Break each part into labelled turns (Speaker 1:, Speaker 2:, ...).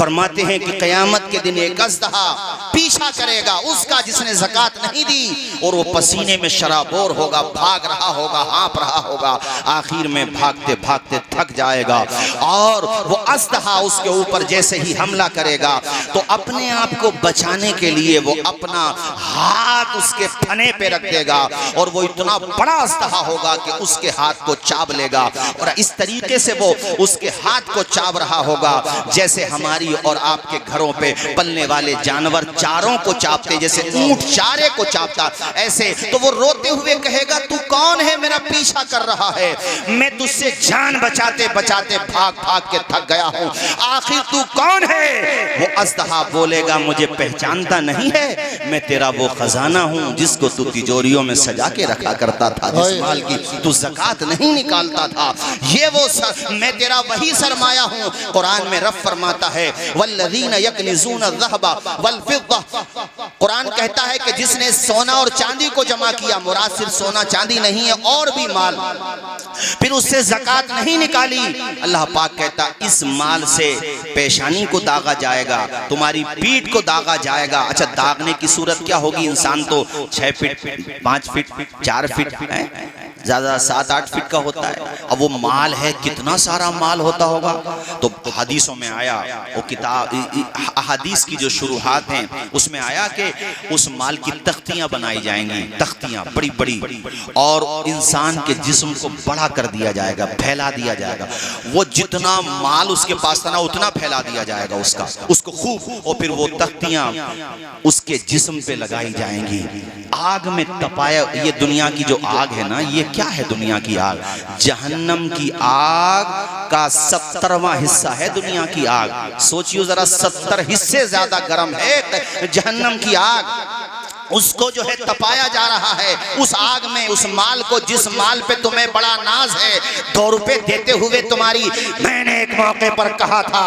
Speaker 1: फरमाते हैं कि क़यामत के दिन एक अज़दहा पीछा करेगा उसका जिसने ज़कात नहीं दी, और वो पसीने में शराबोर होगा, भाग रहा होगा, हाँप रहा होगा, आखिर में भागते भागते थक जाएगा। और वो अज़दहा उसके ऊपर जैसे ही हमला करेगा तो अपने आप को बचाने के लिए वो अपना हाथ उसके फने पे रख देगा, और वो इतना बड़ा अज़दहा होगा कि उसके हाथ को चाब लेगा, और इस तरीके से वो उसके हाथ को चाब रहा होगा जैसे हमारी और आपके घरों पे पलने वाले जानवर चारों को चाबते, जैसे ऊंट चारे को चाबता, ऐसे। तो वो रोते हुए कहेगा, तू कौन है, मेरा पीछा कर रहा है, मैं तुझसे जान बचाते बचाते भाग भाग के थक गया हूँ, आखिर तू कौन है? वो अज़दहा बोलेगा, मुझे पहचानता नहीं है, मैं तेरा वो खजाना हूँ जिसको तू तिजोरियों में सजा के रखा करता था, जिस माल की तू ज़कात नहीं निकालता था, ये वो मैं तेरा वही सरमाया हूँ। कुरान में रब फरमाता है, वल्लज़ीना यकनिज़ूना ज़हबा वल फिद्दा, कुरान कहता है कि जिसने सोना और चांदी को जमा किया, मुराद सिर्फ सोना चांदी नहीं है, और भी माल, फिर उससे ज़कात नहीं निकाली, अल्लाह पाक कहता इस माल से पेशानी को दागा जाएगा, तुम्हारी पीठ को दागा जाएगा। अच्छा, दागने की सूरत क्या होगी? इंसान तो 6 फीट 5 फीट 4 फीट ज़्यादा 7-8 फीट का होता है, अब वो माल है, कितना सारा माल होता होगा। तो हदीसों में आया, वो किताब हदीस की जो शुरुआत हैं उसमें आया कि उस माल की तख्तियाँ बनाई जाएंगी, तख्तियाँ बड़ी बड़ी, और इंसान के जिस्म को बड़ा कर दिया जाएगा, फैला दिया जाएगा, वो जितना माल उसके पास था ना उतना फैला दिया जाएगा उसको खूब, और फिर वो तख्तियाँ उसके जिस्म पे लगाई जाएंगी, आग में तपाया। ये दुनिया की जो आग है ना, ये क्या है? दुनिया की आग जहन्नम की आग का 70वां हिस्सा है दुनिया की आग। सोचियो जरा, 70 हिस्से ज्यादा गर्म है जहन्नम की आग, उसको जो है तपाया जा रहा है। उस आग में उस माल को, जिस माल पे तुम्हें बड़ा नाज है, 2 रुपए देते हुए तुम्हारी, मैंने एक मौके पर कहा था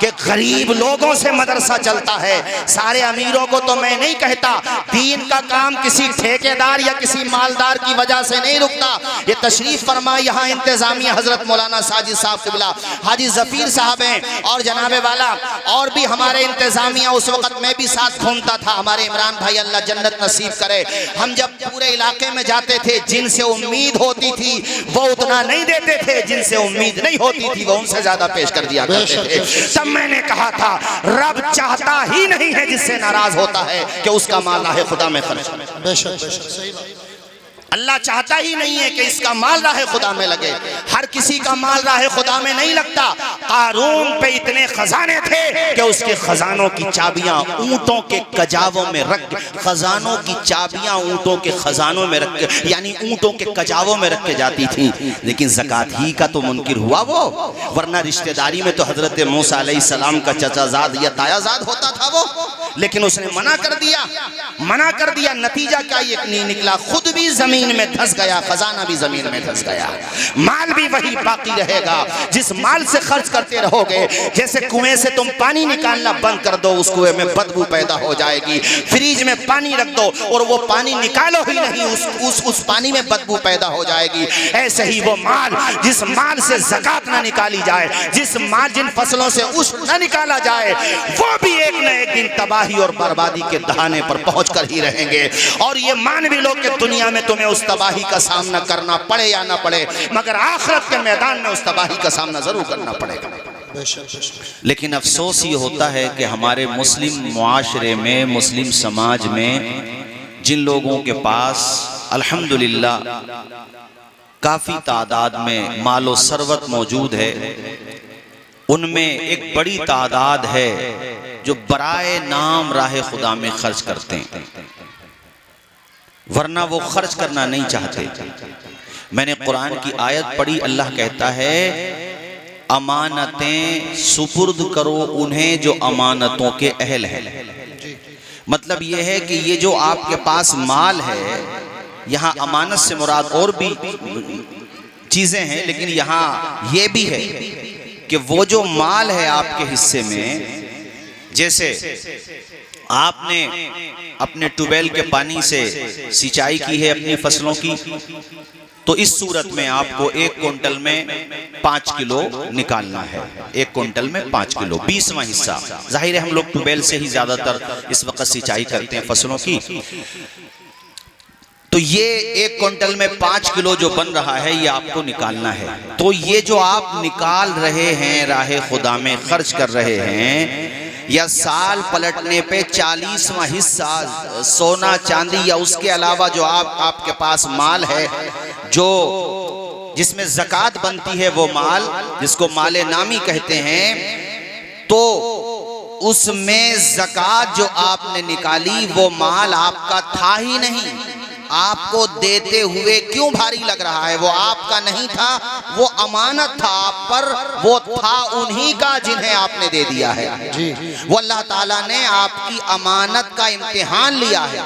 Speaker 1: कि गरीब लोगों से मदरसा चलता है, सारे अमीरों को तो मैं नहीं कहता, दीन का काम किसी ठेकेदार या किसी मालदार की वजह से नहीं रुकता। ये तशरीफ फरमा यहाँ इंतजामिया हजरत मौलाना साजिद साहब क़िबला, हाजी जफीर साहब हैं, और जनाबे वाला और भी हमारे इंतजामिया, उस वक्त मैं भी साथ घूमता था, हमारे इमरान भाई अल्लाह जन्नत नसीब करे। हम जब पूरे इलाके में जाते थे, जिनसे उम्मीद होती थी वो उतना नहीं देते थे, जिनसे उम्मीद नहीं होती थी वो उनसे ज्यादा पेश कर दिया करते थे। तब मैंने कहा था, रब चाहता ही नहीं है जिससे नाराज होता है कि उसका माल राह खुदा में खर्च करे। बेशक सही बात, अल्लाह चाहता ही नहीं है कि इसका माल राह खुदा में लगे। हर किसी का माल राह खुदा में नहीं लगता। कारून पे इतने खजाने थे कि उसके खजानों की चाबियां ऊंटों के कजावों में रख, खजानों की चाबियां ऊंटों के खजानों में रख के, यानी ऊंटों के कजावों में रख के जाती थी। लेकिन ज़कात ही का तो मुनकिर हुआ वो, वरना रिश्तेदारी में तो हजरत मूसा अलैहिस्सलाम का चचाजाद या तायाजाद होता था वो, लेकिन उसने मना कर दिया। नतीजा क्या ये निकला? खुद भी जमीन में धंस गया, खजाना भी जमीन में धंस गया, माल भी वही बाकी रहेगा। जिस माल से खर्च करते रहोगे, जैसे कुएं से तुम पानी निकालना बंद कर दो, उस कुएं में बदबू पैदा हो जाएगी। फ्रिज में पानी रख दो और वो पानी निकालो ही नहीं, उस पानी में बदबू पैदा हो जाएगी। ऐसे ही वो माल, जिस माल से ज़कात ना निकाली जाए, जिन फसलों से उश्र ना निकाला जाए, वो भी एक न एक दिन तबाही और बर्बादी के दहाने पर पहुंच कर ही रहेंगे। और ये मान भी लो कि दुनिया में तुम्हें उस तबाही का सामना करना पड़े या ना पड़े, मगर आखिरत के मैदान में उस तबाही का सामना जरूर करना पड़ेगा। लेकिन अफसोस ये होता है कि हमारे मुस्लिम मुआशरे में, मुस्लिम समाज में जिन लोगों के पास अल्हम्दुलिल्लाह काफ़ी तादाद में मालो सरवत मौजूद है, उनमें एक बड़ी तादाद है जो बराए नाम राह खुदा में खर्च करते हैं, वरना वो खर्च करना नहीं चाहते। मैंने कुरान की आयत पढ़ी, अल्लाह कहता है अमानतें सुपुर्द करो उन्हें जो अमानतों के अहल है। मतलब ये है कि ये जो आपके पास माल है, यहाँ अमानत से मुराद और भी चीजें हैं, लेकिन यहाँ ये भी है कि वो जो माल है आपके हिस्से में, जैसे आपने अपने ट्यूबवेल के पानी से सिंचाई की है अपनी फसलों की, तो इस सूरत में आपको 1 क्विंटल में 5 किलो निकालना है। 1 क्विंटल में 5 किलो, 20वां हिस्सा। जाहिर है हम लोग ट्यूबवेल से ही ज्यादातर इस वक्त सिंचाई करते हैं फसलों की। तो ये 1 क्विंटल में 5 किलो जो बन रहा है ये आपको निकालना है। तो ये जो आप निकाल रहे हैं, राहे खुदा में खर्च कर रहे हैं, या साल पलटने पे 40वां हिस्सा सोना चांदी या उसके अलावा जो आपके पास माल है जो जिसमें ज़कात बनती है, वो माल जिसको माले नामी कहते हैं, तो उसमें ज़कात जो आपने निकाली वो माल आपका था ही नहीं। आपको देते हुए क्यों भारी लग रहा है? वो आपका नहीं था, वो अमानत था आप पर, वो था उन्हीं का जिन्हें आपने दे दिया है। जी। वो अल्लाह ताला ने आपकी अमानत का इम्तिहान लिया है।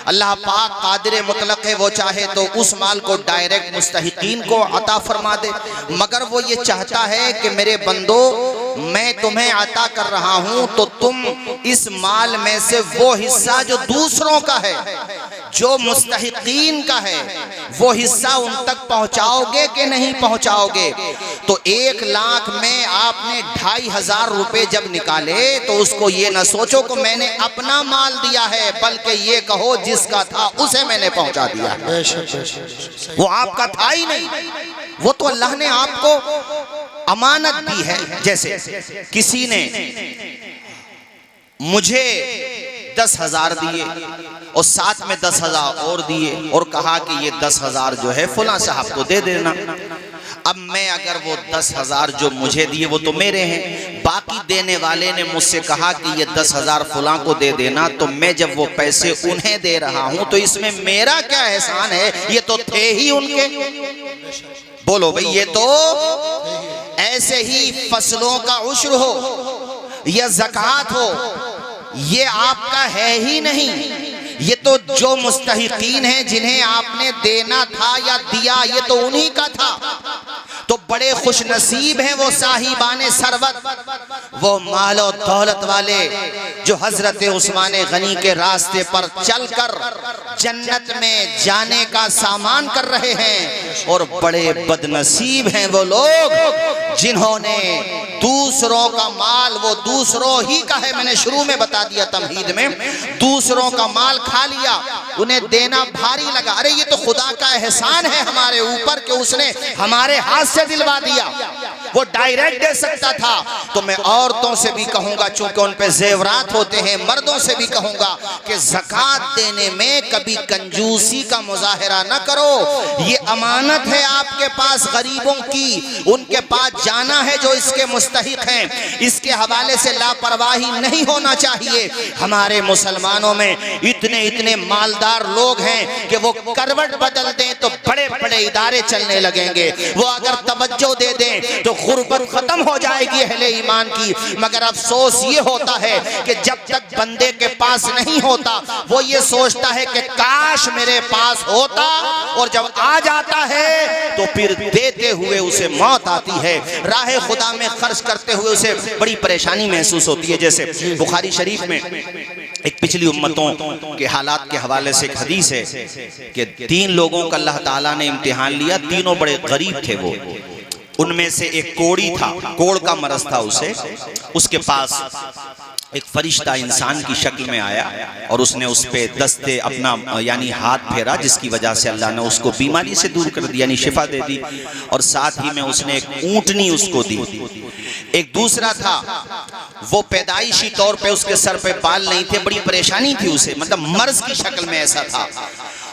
Speaker 1: अल्लाह पाक कादिर मुतलक है, वो चाहे तो उस माल को डायरेक्ट मुस्तहिकीन को अता फरमा दे, मगर वो ये चाहता है कि मेरे बंदो मैं तुम्हें अता कर रहा हूं तो तुम इस माल में से वो हिस्सा जो दूसरों का है, जो मुस्तहिकीन का है, वो हिस्सा उन तक पहुंचाओगे कि नहीं पहुंचाओगे? तो 1 लाख में आपने 2500 रुपए जब निकाले तो उसको ये ना सोचो कि मैंने अपना माल दिया है, बल्कि ये कहो जिसका था उसे मैंने पहुंचा दिया। वो आपका था ही नहीं, वो तो अल्लाह ने आपको अमानत दी है। जैसे किसी ने मुझे 10,000 दिए और साथ में 10,000 और दिए और कहा कि ये 10,000 जो है फुला साहब को दे देना। अब मैं अगर वो 10,000 जो मुझे दिए वो तो मेरे हैं, बाकी देने वाले ने मुझसे कहा कि ये 10,000 फुला को दे देना, तो मैं जब वो पैसे उन्हें दे रहा हूं तो इसमें मेरा क्या एहसान है? ये तो थे ही उनके। बोलो भाई, ये तो ऐसे ही फसलों का उश्र हो या ज़कात हो, ये आपका है ही नहीं। ये तो जो मुस्तहिकीन हैं, जिन्हें आपने देना था या दिया, ये तो उन्हीं का था। तो बड़े खुश नसीब हैं वो साहिबाने सरवत, वो मालो दौलत वाले जो हजरत उस्मान गनी के रास्ते पर चलकर जन्नत में जाने का सामान कर रहे हैं। और बड़े बदनसीब हैं वो लोग जिन्होंने दूसरों का माल, वो दूसरों ही का है, मैंने शुरू में बता दिया तमहीद में, दूसरों का माल खा लिया, उन्हें देना भारी लगा। अरे ये तो खुदा का एहसान है हमारे ऊपर कि उसने हमारे हाथ से दिलवा दिया, वो डायरेक्ट दे सकता था। तो मैं औरतों से भी कहूंगा, चूंकि उन पे जेवरात होते हैं, मर्दों से भी कहूंगा कि ज़कात देने में कभी कंजूसी का मुजाहिरा न करो। ये अमानत है आपके पास गरीबों की, उनके पास जाना है जो इसके मुस्तहिक हैं। इसके हवाले से लापरवाही नहीं होना चाहिए। हमारे मुसलमानों में इतने मालदार लोग हैं कि वो करवट बदल दें तो बड़े बड़े इदारे चलने लगेंगे। वो अगर तवज्जो दे दें तो गुर्बत खत्म हो जाएगी अहले ईमान की। मगर अफसोस ये होता है कि जब तक बंदे के पास नहीं होता वो ये सोचता है कि काश मेरे पास होता, और जब आ जाता है तो फिर देते हुए उसे मौत आती है। राह खुदा में खर्च करते हुए उसे बड़ी परेशानी महसूस होती है। जैसे बुखारी शरीफ में एक पिछली उम्मतों के हालात के हवाले से एक हदीस है कि 3 लोगों का अल्लाह ताला ने इम्तिहान लिया, तीनों बड़े गरीब थे। वो उनमें से एक कोड़ी था, कोड़ का मरज था उसे। उसके पास एक फरिश्ता इंसान की शक्ल में आया और उसने उस पे दस्ते अपना यानी हाथ फेरा, जिसकी वजह से अल्लाह ने उसको बीमारी से दूर कर दी, यानी शिफा दे दी। और साथ ही में उसने एक ऊंटनी उसको दी। एक दूसरा था, वो पैदाइशी तौर पे उसके सर पे बाल नहीं थे, बड़ी परेशानी थी उसे, मतलब मर्ज की शक्ल में ऐसा था।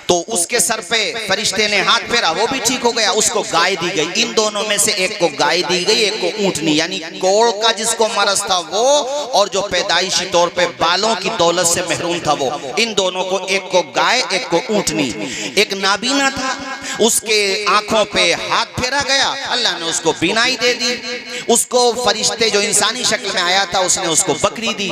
Speaker 1: तो उसके सर पे फरिश्ते ने हाथ फेरा, वो भी ठीक हो गया, उसको गाय दी गई। इन दोनों में से एक को गाय दी गई, एक को ऊंटनी, यानी कोड़ का जिसको मरज था वो, और जो पैदाइशी तौर पे बालों की दौलत से महरूम था वो। इन दोनों को, एक को गाय एक को ऊंटनी। एक नाबीना था, उसके आंखों पे हाथ फेरा गया, अल्लाह ने उसको बीनाई दे दी। उसको फरिश्ते जो इंसानी शक्ल में आया था उसने उसको बकरी दी।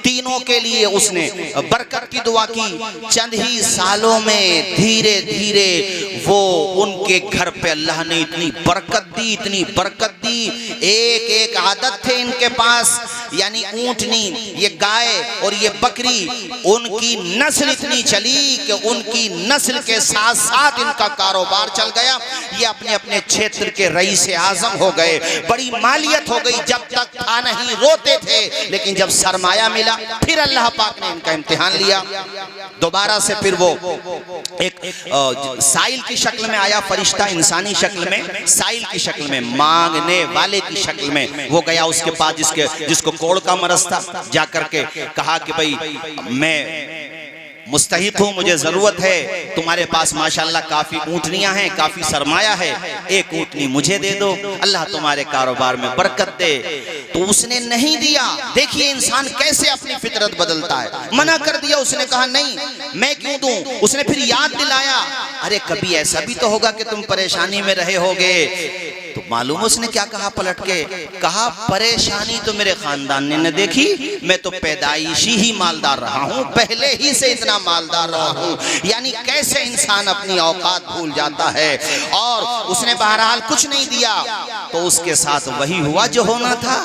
Speaker 1: तीनों के लिए उसने बरकत की दुआ की। चंद ही सालों में धीरे धीरे वो उनके घर पे अल्लाह ने इतनी बरकत दी, इतनी बरकत दी। एक एक आदत थे इनके पास यानी ऊंटनी, ये गाय और ये बकरी, उनकी नस्ल इतनी चली कि उनकी नस्ल के साथ साथ इनका कारोबार चल गया। ये अपने अपने क्षेत्र के रईस आजम हो गए, बड़ी मालियत हो गई। जब तक था नहीं रोते थे, लेकिन जब सरमाया मिला फिर अल्लाह पाक ने इनका इम्तिहान लिया। दोबारा से फिर वो एक साइल की शक्ल में आया, फरिश्ता इंसानी शक्ल में, साइल की शक्ल में, मांगने वाले की शक्ल में। वो गया उसके पास जिसको कोड़ का मरज था, जाकर के कहा कि भाई मैं मुस्तहिक हूँ, मुझे जरूरत है, तुम्हारे पास माशाल्लाह काफी ऊँटनियां हैं, काफी सरमाया है, एक ऊँटनी मुझे दे दो, अल्लाह तुम्हारे कारोबार में बरकत दे। तो उसने नहीं दिया। देखिए इंसान कैसे अपनी फितरत बदलता है, मना कर दिया। उसने कहा नहीं मैं क्यों दूं। उसने फिर याद दिलाया, अरे कभी ऐसा भी तो होगा कि तुम परेशानी में रहे होगे। तो मालूम उसने क्या कहा पलट के, कहा परेशानी तो मेरे खानदान ने न देखी, मैं तो पैदाइशी ही मालदार रहा हूँ, पहले ही से इतना मालदार रहा हूँ। यानी कैसे इंसान अपनी औकात भूल जाता है। और उसने बहरहाल कुछ नहीं दिया, तो उसके साथ वही हुआ जो होना था,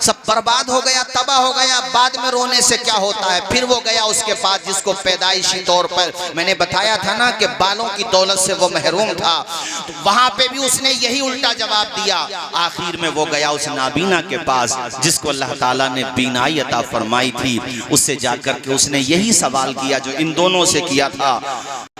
Speaker 1: सब बर्बाद हो गया, तबाह हो गया। बाद में रोने से क्या होता है। फिर वो गया उसके पास जिसको पैदाइशी तौर पर मैंने बताया था ना कि बालों की दौलत से वो महरूम था, तो वहां पे भी उसने यही उल्टा जवाब दिया। आखिर में वो गया उस नाबीना के पास जिसको अल्लाह ताला ने बीनाई अता फरमाई थी, उससे जाकर के उसने यही सवाल किया जो इन दोनों से किया था।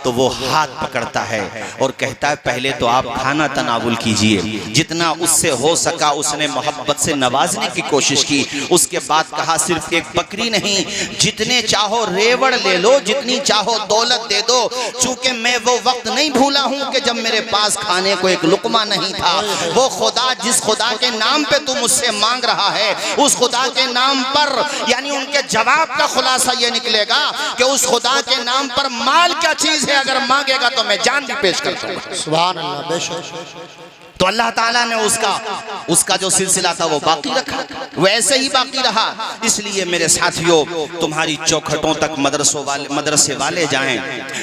Speaker 1: तो वो हाथ पकड़ता है और कहता है पहले तो आप खाना तनावुल कीजिए। जितना उससे हो सका उसने मोहब्बत से नवाजने की कोशिश की। उसके बाद कहा सिर्फ एक बकरी नहीं, जितने चाहो रेवड़ ले लो, जितनी चाहो दौलत दे दो, चूंकि मैं वो वक्त नहीं भूला हूं कि जब मेरे पास खाने को एक लुकमा नहीं था। वो खुदा जिस खुदा के नाम पे तू मुझसे मांग रहा है, उस खुदा के नाम पर, यानी उनके जवाब का खुलासा ये निकलेगा कि उस खुदा के नाम पर माल क्या चीज है, अगर मांगेगा तो मैं जान भी पेश कर दूंगा। सुभान अल्लाह। बेशक तो अल्लाह ताला ने उसका जो सिलसिला था वो बाकी रखा, वैसे ही बाकी रहा। इसलिए मेरे साथियों, तुम्हारी चौखटों तक मदरसे वाले जाएं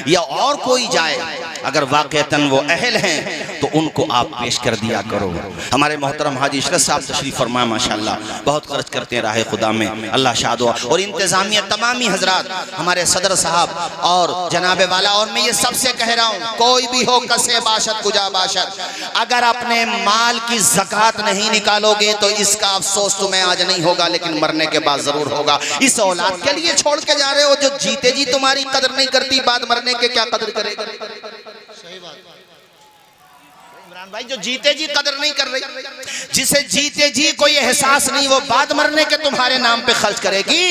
Speaker 1: या और कोई जाए, अगर वाकईतन वो अहल हैं तो उनको आप पेश कर दिया करो। हमारे मोहतरम हाजी इशरत साहब तशरीफ फरमा, माशाल्लाह बहुत खर्च करते हैं राह खुदा में, अल्लाह शाद हो। और इंतजामिया तमामी हजरात, हमारे सदर साहब और जनाबे वाला, और मैं ये सबसे कह रहा हूँ, कोई भी हो, कसे बाशत कुजा बाशत, अगर अपने माल की ज़कात नहीं निकालोगे तो इसका अफसोस तुम्हें आज नहीं होगा, लेकिन मरने के बाद जरूर होगा। इस औलाद के लिए छोड़ के जा रहे हो जो जीते जी तुम्हारी कदर नहीं करती, बाद मरने के क्या कदर करेगा। सही बात इमरान भाई, जो जीते जी कदर नहीं कर रही, जिसे जीते जी कोई एहसास नहीं, वो बाद मरने के तुम्हारे नाम पे खर्च करेगी।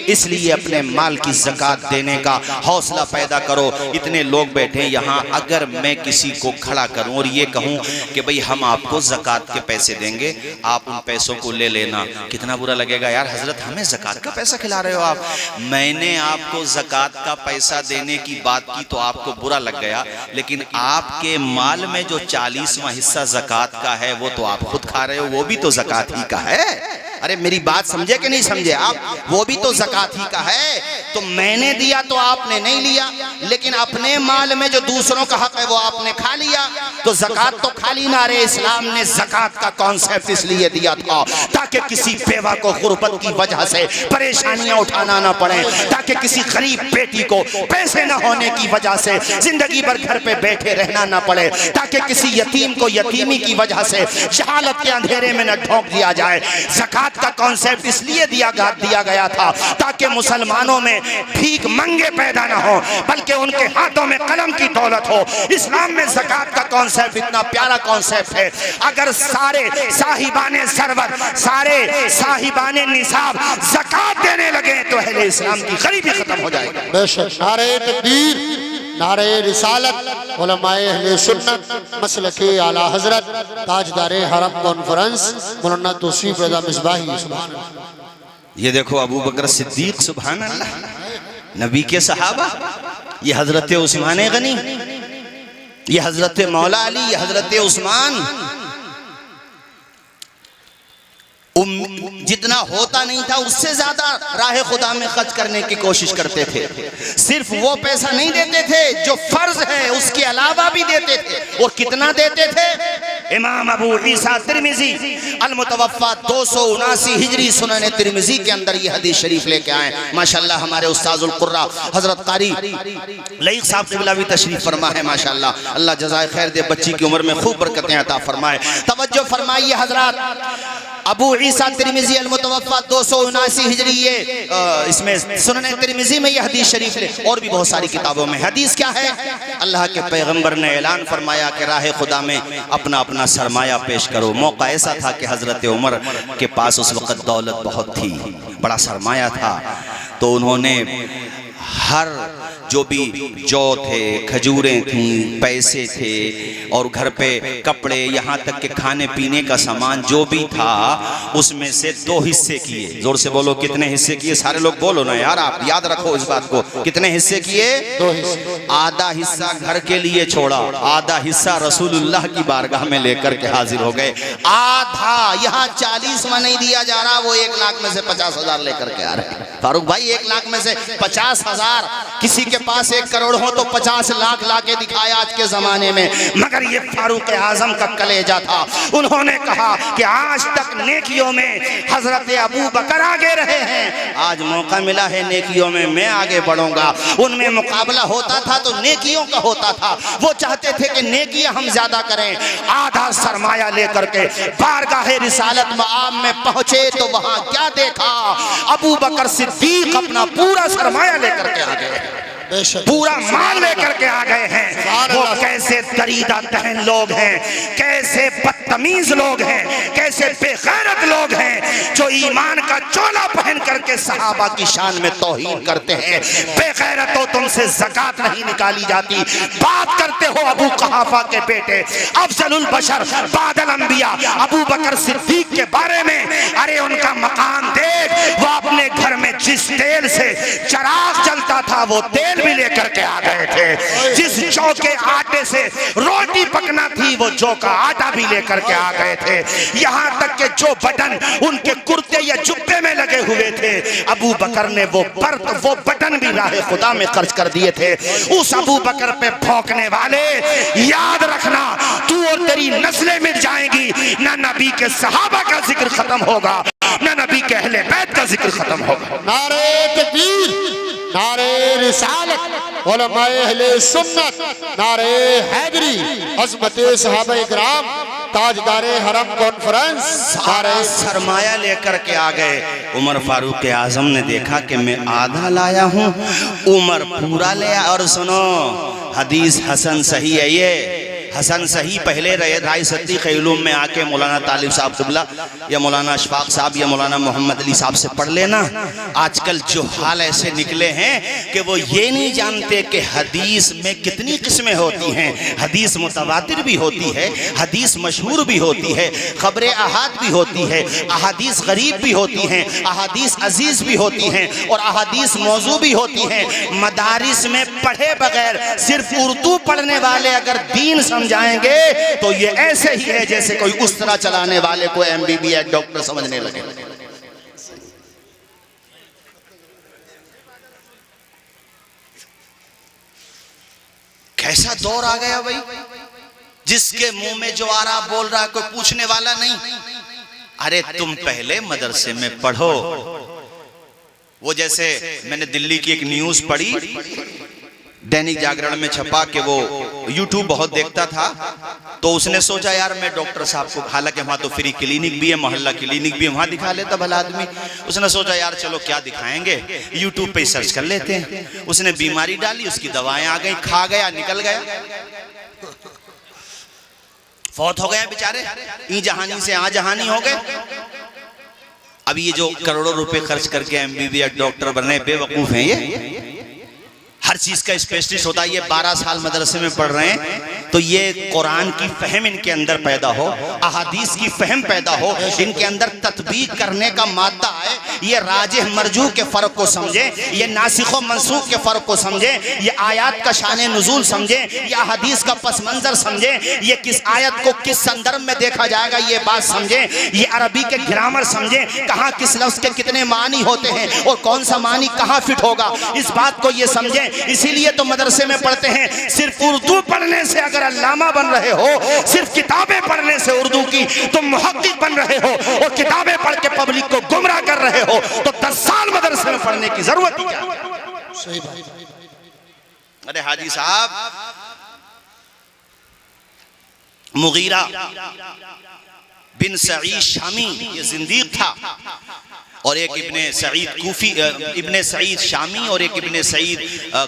Speaker 1: इसलिए अपने माल की ज़कात देने का हौसला पैदा करो। इतने लोग बैठे यहाँ, अगर मैं किसी को खड़ा करूं और ये कहूं कि भाई हम आपको ज़कात के पैसे देंगे, आप उन पैसों को ले लेना, कितना बुरा लगेगा यार, हजरत हमें ज़कात का पैसा खिला रहे हो आप। मैंने आपको ज़कात का पैसा देने की बात की तो आपको बुरा लग गया, लेकिन आपके माल में जो 40वां हिस्सा ज़कात का है वो तो आप खुद खा रहे हो, वो भी तो ज़कात ही का है। अरे मेरी बात समझे कि नहीं समझे आप, वो भी तो ज़कात ही का है। तो मैंने दिया तो आपने नहीं लिया, लेकिन अपने माल में जो दूसरों का हक है वो आपने खा लिया। तो ज़कात तो खाली ना रहे। इस्लाम ने ज़कात का कॉन्सेप्ट इसलिए दिया था ताकि किसी बेवा को गुर्बत की वजह से परेशानियां उठाना ना पड़े, ताकि किसी गरीब बेटी को पैसे न होने की वजह से जिंदगी भर घर पे बैठे रहना ना पड़े, ताकि किसी यतीम को यतीमी की वजह से जहालत के अंधेरे में न ढोक दिया जाए। ज़कात का कॉन्सेप्ट इसलिए दिया गया था ताकि मुसलमानों में भीख मंगे पैदा ना हो, बल्कि उनके हाथों में कलम की दौलत हो। इस्लाम में ज़कात का कॉन्सेप्ट इतना प्यारा कॉन्सेप्ट है, अगर सारे साहिबाने सरवत, सारे साहिबाने निसाब ज़कात देने लगे तो अहले इस्लाम की गरीबी खत्म हो जाएगी। बेशक। नारे तकबीर, नारे रिसालत, उलमाए अहले सुन्नत, मसलके आला हजरत, ताजदारे हरम कॉन्फ्रेंस मौलाना तौसीफ रज़ा मिसबाही। सुभान अल्लाह। ये देखो अबू बकर सिद्दीक, सुभान अल्लाह, नबी के सहाबा, ये हजरत उस्मान गनी, ये हजरत मौला अली, ये हजरत उस्मान। जितना होता नहीं था उससे ज्यादा राह खुदा में खर्च करने की कोशिश करते थे। सिर्फ वो पैसा नहीं देते थे जो फर्ज है, उसके अलावा भी देते थे। और कितना देते थे? इमाम अबू ईसा तिरमिजी अल-मुतवफ़्फ़ा 279 हिजरी सुनन तिरमिजी के अंदर ये हदीस शरीफ लेके आए। माशाल्लाह हमारे उस्ताजुल कुर्रा हजरत कारी लईक साहब क़िबला भी तशरीफ फरमा है। माशाल्लाह अल्लाह जज़ाए खैर दे, बच्ची की उम्र में खूब बरकतें अता फरमाए। तवज्जो फरमाइए हजरात, अबू ईसा तिरमिजी अल-मुतवफ़्फ़ा 279 हिजरी, ये इसमें सुनन तिरमिजी में ये हदीस शरीफ ले, और भी बहुत सारी किताबों में। हदीस क्या है? अल्लाह के पैगंबर ने ऐलान फरमाया कि राह खुदा में अपना अपना सरमाया पेश करो। मौका ऐसा था कि हजरत उमर के पास उस वक़्त दौलत बहुत थी, बड़ा सरमाया था, तो उन्होंने हर जो भी जौ थे, खजूरें थीं, पैसे थे, और घर पे कपड़े, यहाँ तक के खाने पीने का सामान जो भी था उसमें से 2 हिस्से किए। जोर से बोलो, कितने हिस्से किए? सारे लोग बोलो ना यार, आप याद रखो इस बात को। कितने हिस्से किए? 2 हिस्से। आधा हिस्सा घर के लिए छोड़ा, आधा हिस्सा रसूलुल्लाह की बारगाह में लेकर के हाजिर हो गए। आधा, यहाँ 40 में नहीं दिया जा रहा, वो 1 लाख में से 50,000 लेकर के आ रहे हैं। फारूक भाई, 1 लाख में से 50,000, किसी के पास 1 करोड़ हो तो 50 लाख लाके दिखाया आज के जमाने में। मगर ये फारूक आजम का कलेजा था। उन्होंने कहा कि आज तक नेकियों में हजरत अबू बकर आगे रहे हैं, आज मौका मिला है नेकियों में मैं आगे बढ़ूंगा। उनमें मुकाबला होता था तो नेकियों का होता था। वो चाहते थे कि नेकियां हम ज्यादा करें। आधा सरमाया लेकर के बारगाह रिसालत आम में पहुंचे तो वहां क्या देखा? अबू बकर सिद्दीक अपना पूरा सरमाया लेकर के आ गए, पूरा माल लेकर के आ गए हैं। वो कैसे दरीदा दहन लोग हैं, कैसे बदतमीज लोग हैं, कैसे बेगैरत लोग हैं जो ईमान का चोला पहन करके सहाबा की शान में तौहीन करते हैं। बेगैरत हो, तुमसे ज़कात नहीं निकाली जाती। बात करते हो अबू कहाफा के बेटे अफजलुल बशर बादल अंबिया अबू बकर सिद्दीक के बारे में। अरे उनका मकान देख, वो अपने घर में जिस तेल से चराग जलता था वो तेल भी लेकर के आ गए थे। जिस जौ के आटे से रोटी पकना थी वो जौ का आटा भी लेकर के आ गए थे। यहाँ तक के जो बटन उनके कुर्ते या जुब्बे में लगे हुए थे, अबू बकर ने वो बटन भी राह खुदा में खर्च कर दिए थे। उस अबू बकर पे भौंकने वाले, याद रखना तू और तेरी नस्लें मिट जाएंगी। ना नबी के सहाबा का जिक्र खत्म होगा, ना नबी के अहले बैत का जिक्र खत्म होगा।
Speaker 2: नारे तकबीर, नारे रिसालत, उलमाए अहले सुन्नत, नारे हैदरी, अज़मते सहाबा इकराम, ताजदारे हरम कॉन्फ्रेंस,
Speaker 1: सारा सरमाया लेकर के आ गए। उमर फारूक आजम ने देखा कि मैं आधा लाया हूँ, उमर पूरा ले आया। और सुनो, हदीस हसन सही है। ये हसन सही पहले रहे राय सद्दीक़ इल्म में आके मौलाना तालिब साहब क़िबला या मौलाना अशफाक साहब या मौलाना मोहम्मद अली साहब से पढ़ लेना। आजकल जो हाल ऐसे निकले हैं कि वो ये नहीं जानते कि हदीस में कितनी किस्में होती हैं। हदीस मुतवातिर भी होती है, हदीस मशहूर भी होती है, खबरें अहाद भी होती है, अहादीस गरीब भी होती हैं, अहादीस अजीज भी होती हैं, और अहादीस मौजू भी होती हैं। मदारिस में पढ़े बगैर सिर्फ उर्दू पढ़ने वाले अगर दीन जाएंगे तो ये ऐसे ही है जैसे कोई उस तरह चलाने वाले को MBBS डॉक्टर समझने लगे। कैसा दौर आ गया भाई, जिसके मुंह में जो आ रहा बोल रहा, कोई पूछने वाला नहीं। अरे तुम पहले मदरसे में पढ़ो। वो जैसे मैंने दिल्ली की एक न्यूज पढ़ी, दैनिक जागरण में छपा कि वो YouTube बहुत देखता था, तो उसने सोचा यार मैं डॉक्टर साहब को, हालांकि वहाँ तो फ्री क्लिनिक भी है, मोहल्ला क्लिनिक भी है, वहाँ दिखा लेता भला आदमी। उसने सोचा यार चलो क्या दिखाएंगे, YouTube पे सर्च कर लेते हैं। उसने बीमारी डाली, उसकी दवाएं आ गई, खा गया, निकल गया, फौत हो गया बेचारे। ई जहानी से आ जहानी हो गए। अब ये जो करोड़ों रुपए खर्च करके MBBS डॉक्टर बने बेवकूफ हैं, ये हर चीज का स्पेशलिस्ट होता है। ये 12 साल मदरसे में पढ़ रहे हैं तो ये कुरान की फहम इनके अंदर पैदा हो, अहादीस की फहम पैदा हो, इनके अंदर तत्बीक करने का मादा है। ये राजिह मरजू के फ़र्क को समझे, ये नासिख व मनसूख के फ़र्क को समझे, ये आयत का शान नुज़ूल समझे, या हदीस का पस मंज़र समझे, ये किस आयत को किस संदर्भ में देखा जाएगा ये बात समझे, ये अरबी के ग्रामर समझे, कहाँ किस लफ्ज़ के कितने मानी होते हैं और कौन सा मानी कहाँ फिट होगा, इस बात को ये समझे। इसीलिए तो मदरसे में पढ़ते हैं, सिर्फ उर्दू पढ़ने से अगर अल्लामा बन रहे हो, सिर्फ किताबें पढ़ने से उर्दू की तुम मुहक्किक बन रहे हो और किताबें पढ़ के पब्लिक को गुमराह कर रहे हो, तो 10 साल मदरसे में पढ़ने की जरूरत ही क्या?
Speaker 2: सही बात।
Speaker 1: अरे हाजी साहब, मुगीरा बिन सईद शामी ये जिंदीक था, और एक इब्ने सईद कूफी, इब्ने सईद शामी और एक इब्ने सईद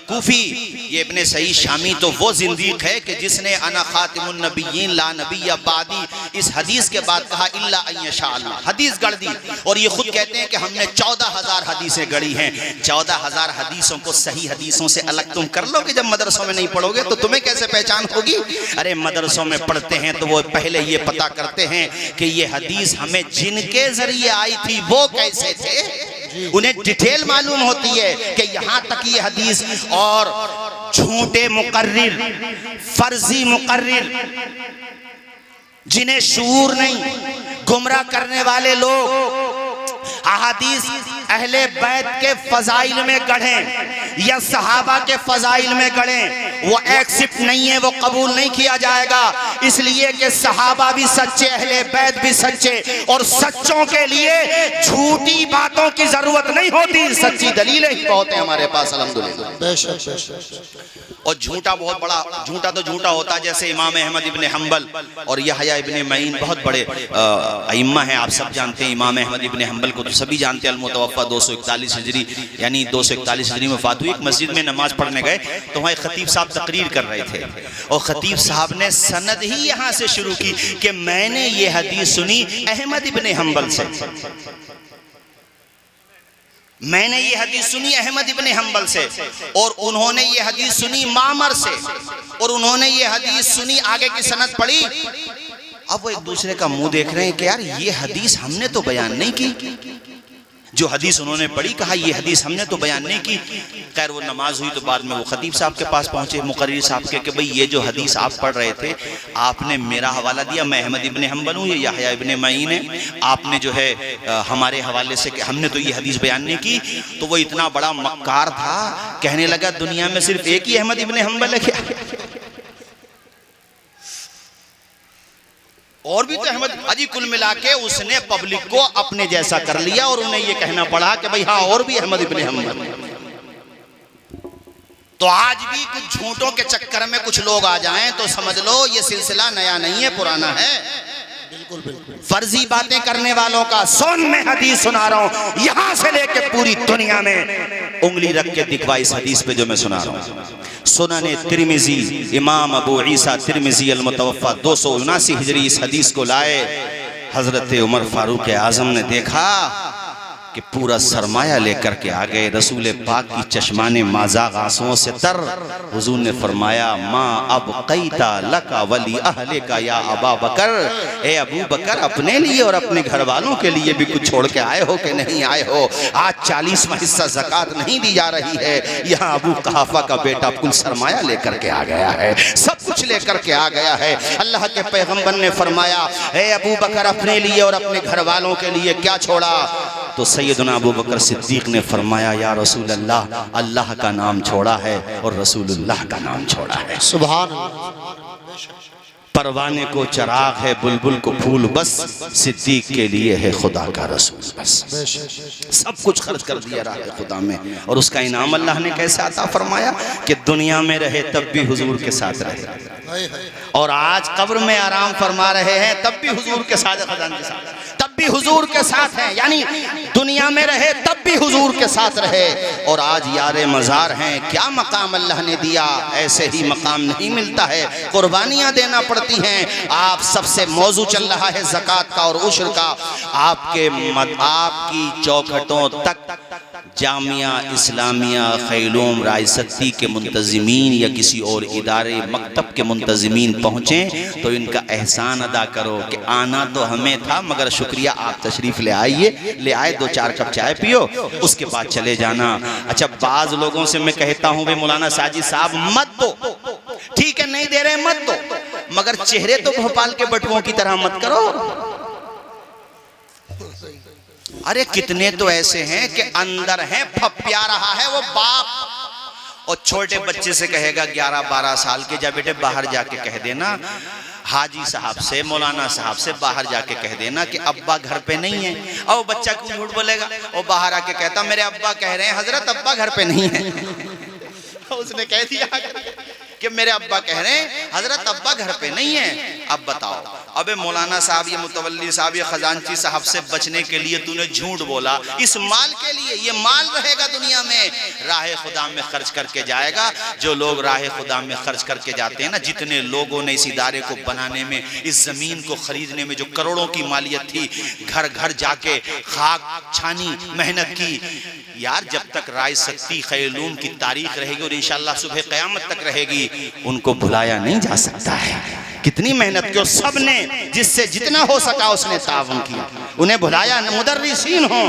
Speaker 1: कूफी। ये इब्ने सईद शामी तो वो जिंदीक है कि जिसने अना खातिमुन नबिय्यीन ला नबिय्य बादी इस हदीस के बाद कहा इल्ला अन यशा अल्लाह, हदीस गढ़ दी। और ये खुद कहते हैं कि हमने 14,000 हदीसें गढ़ी हैं। 14,000 हदीसों को सही हदीसों से अलग तुम कर लोगे? जब मदरसों में नहीं पढ़ोगे तो तुम्हें कैसे पहचान होगी? अरे मदरसों में पढ़ते हैं तो वो पहले ये पता करते हैं कि ये हदीस हमें जिनके जरिए आई थी वो कैसे थे, उन्हें डिटेल मालूम होती है कि यहां तक ये हदीस। और झूठे मुकर्रिर, फर्जी मुकर्रिर, जिन्हें शऊर नहीं, गुमराह करने वाले लोग अहादीस अहले बैत के फजाइल में गढ़ें या सहाबा के फजाइल में गढ़ें, वो एक्सेप्ट नहीं है, वो कबूल नहीं किया जाएगा। इसलिए कि सहाबा भी सच्चे, अहले बैत भी सच्चे, और सच्चों के लिए झूठी बातों की जरूरत नहीं होती, सच्ची दलीलें ही बहुत है हमारे पास अल्हम्दुलिल्लाह। और झूठा बहुत बड़ा, झूठा तो झूठा होता है, जैसे इमाम अहमद इब्ने हम्बल और यहया इब्ने मईन बहुत बड़े अइम्मा हैं, आप सब जानते हैं। इमाम अहमद इब्ने हम्बल को तो सभी जानते हैं, अल-मुतवफ़्फ़ा 241 हिजरी यानी 241 हिजरी में वफ़ात हुई। एक मस्जिद में नमाज पढ़ने गए तो वहाँ खतीब साहब तकरीर कर रहे थे, और खतीब साहब ने सनद ही यहाँ से शुरू की कि मैंने ये हदीस सुनी अहमद इब्ने हम्बल से, मैंने ये हदीस सुनी अहमद इब्ने हम्बल से, और उन्होंने ये हदीस सुनी मामर से, और उन्होंने ये हदीस सुनी, आगे की सनद पढ़ी। अब वो एक दूसरे का मुंह देख रहे हैं कि यार ये हदीस हमने तो बयान नहीं की। जो हदीस उन्होंने पढ़ी, कहा ये हदीस हमने तो बयान नहीं की। खैर वो नमाज हुई तो बाद में वो खतीब साहब के पास पहुंचे, मुकर्रिर साहब के, कि भाई ये जो हदीस आप पढ़ रहे थे, आपने मेरा हवाला दिया, मैं अहमद इब्ने हम्बल हूँ, ये यहया इब्ने मईन है, आपने जो है हमारे हवाले से कि हमने तो ये हदीस बयान नहीं की। तो वो इतना बड़ा मक्कार था, कहने लगा दुनिया में सिर्फ एक ही अहमद इब्ने हम्बल है क्या? और भी तो अहमद। अजी कुल मिला के उसने पब्लिक को अपने जैसा कर लिया, और उन्हें ये कहना पड़ा कि भाई हाँ और भी अहमद इब्ने हम्बल। तो आज भी कुछ झूठों के चक्कर में कुछ लोग आ जाएं तो समझ लो ये सिलसिला नया नहीं है, पुराना है।
Speaker 2: बिल्कुल बिल्कुल।
Speaker 1: फर्जी बातें करने वालों का सुन, मैं हदीस सुना रहा हूं, यहां से लेके पूरी दुनिया में उंगली रख के दिखवा इस हदीस पे जो मैं सुना रहा हूं। सुनने तिरमिजी, इमाम अबू ईसा तिरमिजी अल-मुतवफ़्फ़ा 279 हिजरी इस हदीस को लाए। हजरत उमर फारूक आजम ने देखा कि पूरा सरमाया लेकर के आ गए, रसूल पाक की चश्माने माज़ाग आंसुओं से तर। हुजूर ने फरमाया माँ अब कैता लका वली अहले का या अबा बकर, ए अबू बकर अपने लिए और अपने घर वालों के लिए भी कुछ छोड़ के आए हो कि नहीं आए हो? आज 40वां हिस्सा ज़कात नहीं दी जा रही है, यहाँ अबू कहाफा का बेटा कुल सरमाया लेकर के आ गया है, सब कुछ लेकर के आ गया है। अल्लाह के पैगम्बर ने फरमाया ए अबू बकर अपने लिए और अपने घर वालों के लिए क्या छोड़ा? तो सैयदना अबू बकर सिद्दीक ने फरमाया या रसूल अल्लाह, अल्लाह का नाम छोड़ा है और रसूलुल्लाह का नाम छोड़ा है।
Speaker 2: सुभान।
Speaker 1: परवाने को चराग है, बुलबुल को फूल, बस सिद्दीक के लिए है खुदा का रसूल बस। सब कुछ खर्च कर दिया रहा है खुदा में, और उसका इनाम अल्लाह ने कैसे अता फरमाया कि दुनिया में रहे तब भी हुजूर के साथ रहे, और आज कब्र में आराम फरमा रहे हैं तब भी हुजूर के साथ, खजान के साथ तब भी हुजूर के साथ हैं, यानी दुनिया में रहे तब भी हुजूर के साथ रहे। और आज यारे मज़ार हैं, क्या मकाम अल्लाह ने दिया, ऐसे ही मकाम नहीं मिलता है, कुर्बानियाँ देना पड़ती हैं। आप सबसे मौजू चल रहा है ज़कात का और उश्र का, आपकी चौखटों तक जामिया इस्लामिया खैलूम रायसती के मुंतज़िमीन या किसी और इदारे मकतब के मुंतज़िमीन पहुँचें तो इनका एहसान अदा करो कि आना तो हमें था मगर शुक्रिया आप तशरीफ़ ले आइए, ले आए 2-4 कप चाय पियो, उसके बाद चले जाना। अच्छा, बाज़ लोगों से मैं कहता हूँ भाई मौलाना साजिद साहब मत दो, ठीक है नहीं दे रहे मत दो, मगर चेहरे तो भोपाल के बटुओं की तरह मत करो। अरे कितने तो ऐसे हैं कि अंदर हैं, फप्या रहा है वो बाप, और छोटे बच्चे से कहेगा 11-12 साल के, जा बेटे बाहर जाके कह देना हाजी साहब से, मौलाना साहब से बाहर जाके कह देना कि अब्बा घर पे नहीं है। और बच्चा क्यों झूठ बोलेगा, वो बाहर आके कहता मेरे अब्बा कह रहे हैं हजरत अब्बा घर पे नहीं है। उसने कह दिया कि मेरे अब्बा कह रहे हैं हजरत अब्बा घर पे नहीं है। अब बताओ, अबे मौलाना साहब, ये मुतवल्ली साहब, ये खजांची साहब से बचने के लिए तूने झूठ बोला, इस माल के लिए, ये माल रहेगा दुनिया में, राह खुदा में खर्च करके जाएगा। जो लोग राह खुदा में खर्च करके जाते हैं ना, जितने लोगों ने इस इदारे को बनाने में, इस जमीन को खरीदने में जो करोड़ों की मालियत थी, घर घर जाके खाक छानी, मेहनत की, यार जब तक रायसती खैलूम की तारीख रहेगी और इंशाअल्लाह सुबह क़यामत तक रहेगी, उनको भुलाया नहीं जा सकता है। कितनी मेहनत की, सबने जिससे जितना हो सका उसने ताउन किया, उन्हें भुलाया। मुदर्रिसीन हो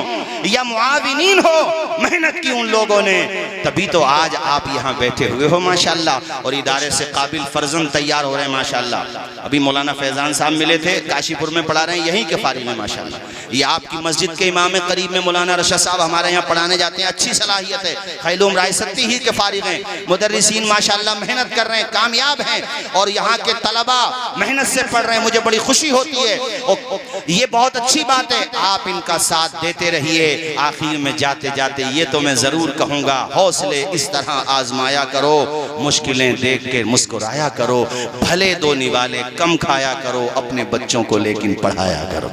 Speaker 1: या मुआविनीन हो, मेहनत की उन लोगों ने, तभी तो आज आप यहाँ बैठे हुए हो माशाल्लाह, और इदारे से काबिल फर्जंद तैयार हो रहे हैं माशाल्लाह। अभी मौलाना फैजान साहब मिले थे, काशीपुर में पढ़ा रहे हैं, यहीं के फारिग हैं माशाल्लाह। ये आपकी मस्जिद के इमाम करीब में मौलाना रशद साहब हमारे यहाँ पढ़ाने जाते हैं, अच्छी सलाहियत है, खैलूम रायसती ही के फारिग हैं। मुदर्रिसीन माशाल्लाह मेहनत कर रहे हैं, कामयाब हैं, और यहाँ के तलबा मेहनत से पढ़ रहे हैं, मुझे बड़ी खुशी होती है, और ये बहुत अच्छी बात है। आप इनका साथ देते रहिए। आखिर में जाते जाते ये तो मैं जरूर कहूँगा, हौसले इस तरह आजमाया करो, मुश्किलें देख के मुस्कुराया करो, भले 2 निवाले कम खाया करो, अपने बच्चों को लेकिन पढ़ाया करो।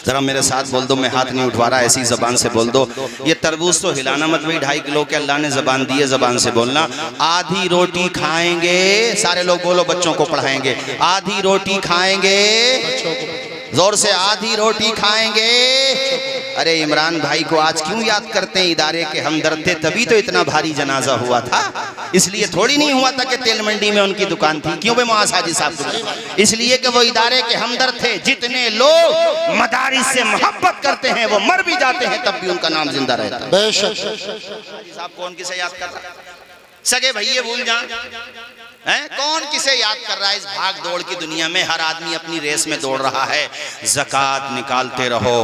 Speaker 1: जरा मेरे साथ बोल दो, मैं हाथ नहीं उठवा रहा, ऐसी जबान से बोल दो। ये तरबूज तो हिलाना मत भाई, 2.5 किलो के अल्लाह ने जबान दी है, जबान से बोलना। आधी रोटी खाएंगे, सारे लोग बोलो बच्चों को पढ़ाएंगे, आधी रोटी खाएंगे, जोर से आधी रोटी खाएंगे। अरे इमरान भाई को आज क्यों याद करते हैं, इदारे के हमदर्द थे तभी तो इतना भारी जनाजा हुआ था, इसलिए थोड़ी नहीं हुआ था कि तेल मंडी में उनकी दुकान थी। क्यों बे मुआज़ हाजी साहब को? इसलिए कि वो इदारे के हमदर्द थे। जितने लोग मदारिस से मोहब्बत करते हैं वो मर भी जाते हैं तब भी उनका नाम जिंदा रहता है। बेशक हाजी साहब कौन किसे याद कर रहा है? सगे भैया भूल जा हैं, कौन किसे याद कर रहा है? इस भाग दौड़ की दुनिया में हर आदमी अपनी रेस में दौड़ रहा है। ज़कात निकालते रहो,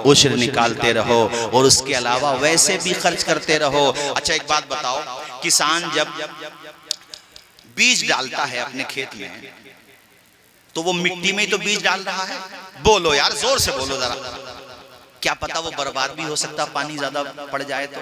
Speaker 1: उश्र निकालते रहो, और उसके अलावा वैसे भी खर्च करते रहो। अच्छा एक बात बताओ, किसान जब बीज डालता है अपने खेत में तो वो मिट्टी में ही तो बीज डाल रहा है। बोलो यार, जोर से बोलो जरा, क्या पता वो बर्बाद भी हो सकता, पानी ज्यादा पड़ जाए तो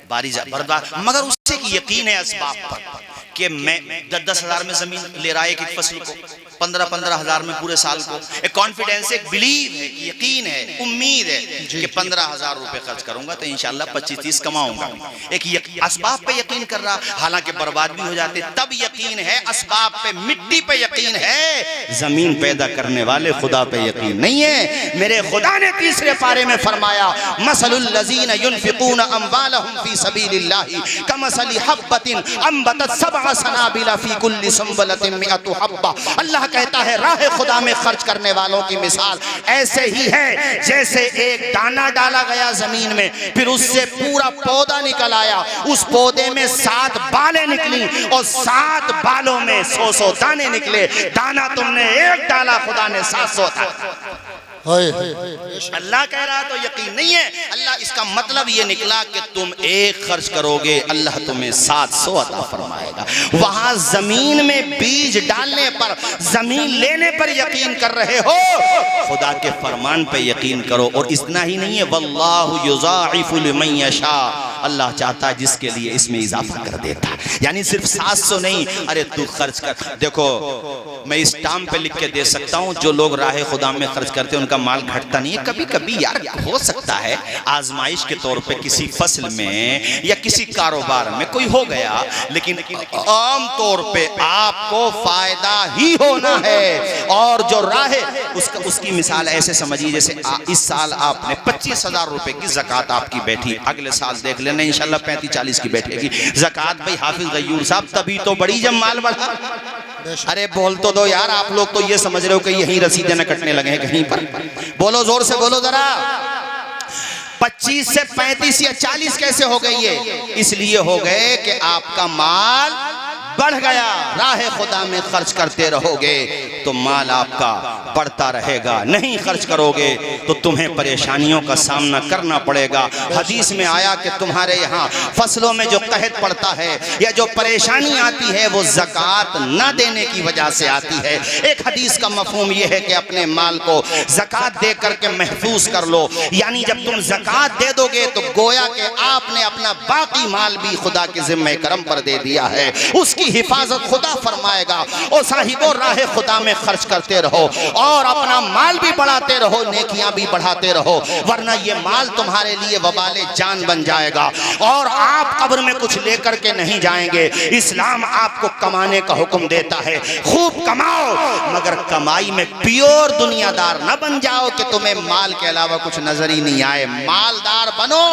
Speaker 1: बारिश बर्बाद, मगर उससे की यकीन है असबाब पर कि मैं 10-10 हज़ार में जमीन ले रहा है एक फसल को, 15-15 हज़ार में पूरे साल को। एक कॉन्फिडेंस, एक बिलीव है, यकीन है, उम्मीद है कि 15,000 रुपए खर्च करूंगा तो इंशाल्लाह 25-30 कमाऊंगा। एक असबाब पे यकीन कर रहा, हालांकि बर्बाद भी हो जाते तब यकीन है। असबाब पे, मिट्टी पे यकीन है, जमीन पैदा करने वाले खुदा पे यकीन नहीं है। मेरे खुदा ने 3रे पारे में फरमाया, मसलुल लज़ीना युनफिकूना अम्वालहुम फी सबीलिल्लाहि कमसली हब्बतिन अंबतत सबअ सनाबिला फी कुल्ली सुंबलतिन मिअतु हब्बा। अल्लाह कहता है राह खुदा में खर्च करने वालों की मिसाल ऐसे ही है जैसे एक दाना डाला गया जमीन में, फिर उससे पूरा पौधा निकल आया, उस पौधे में 7 बालें निकली और 7 बालों में 100 दाने निकले। दाना तुमने एक डाला, खुदा ने 700 था। अल्लाह कह रहा तो यकीन नहीं है। अल्लाह इसका मतलब ये निकला कि तुम एक खर्च करोगे, अल्लाह तुम्हें 700 अता फरमाएगा। वहां जमीन में बीज डालने पर, जमीन लेने पर यकीन कर रहे हो, खुदा के फरमान पे यकीन करो। और इतना ही नहीं है, वल्लाहु युज़ाइफु लिमन यशा, अल्लाह चाहता है जिसके लिए इसमें इजाफा कर देता है। यानी सिर्फ 700 नहीं, अरे तू खर्च कर। देखो मैं इस स्टाम्प पे लिख के दे सकता हूँ, जो लोग राह खुदा में खर्च करते हैं उनका माल घटता नहीं है। कभी कभी यार हो सकता है आजमाइश के तौर पे किसी फसल में या किसी कारोबार में कोई हो गया, लेकिन आम तौर पे आपको फायदा ही होना है। और जो राह उसकी मिसाल ऐसे समझिए जैसे इस साल आपने 25,000 रुपए की ज़कात आपकी बैठी, अगले साल देख लेना इंशाल्लाह 35-40 की बैठेगी ज़कात। भाई हाफिज गयूर साहब तभी तो बड़ी जब माल बढ़ा। अरे बोल तो दो यार, आप लोग तो ये समझ रहे हो कि यही रसीदें न कटने लगे हैं कहीं पर। बोलो जोर से बोलो जरा। 25 से 35 या 40 कैसे हो गई ये? इसलिए हो गए कि आपका माल बढ़ गया। राह खुदा में खर्च करते रहोगे तो माल आपका बढ़ता रहेगा, नहीं खर्च करोगे तो तुम्हें परेशानियों का सामना करना पड़ेगा। हदीस में आया कि तुम्हारे यहाँ फसलों में जो कहत पड़ता है या जो परेशानी आती है वो ज़कात न देने की वजह से आती है। एक हदीस का मफहूम ये है कि अपने माल को ज़कात दे करके महफूज कर लो। यानी जब तुम ज़कात दे दोगे तो गोया कि आपने अपना बाकी माल भी खुदा के ज़िम्मे करम पर दे दिया है, उसकी हिफाजत खुदा फरमाएगा। और साहिबो राह खुदा में खर्च करते रहो और अपना माल भी बढ़ाते रहो, नेकियां भी बढ़ाते रहो, वरना ये माल तुम्हारे लिए वबाले जान बन जाएगा और आप कब्र में कुछ लेकर के नहीं जाएंगे। इस्लाम आपको कमाने का हुक्म देता है, खूब कमाओ, मगर कमाई में प्योर दुनियादार न बन जाओ कि तुम्हें माल के अलावा कुछ नजर ही नहीं आए। मालदार बनो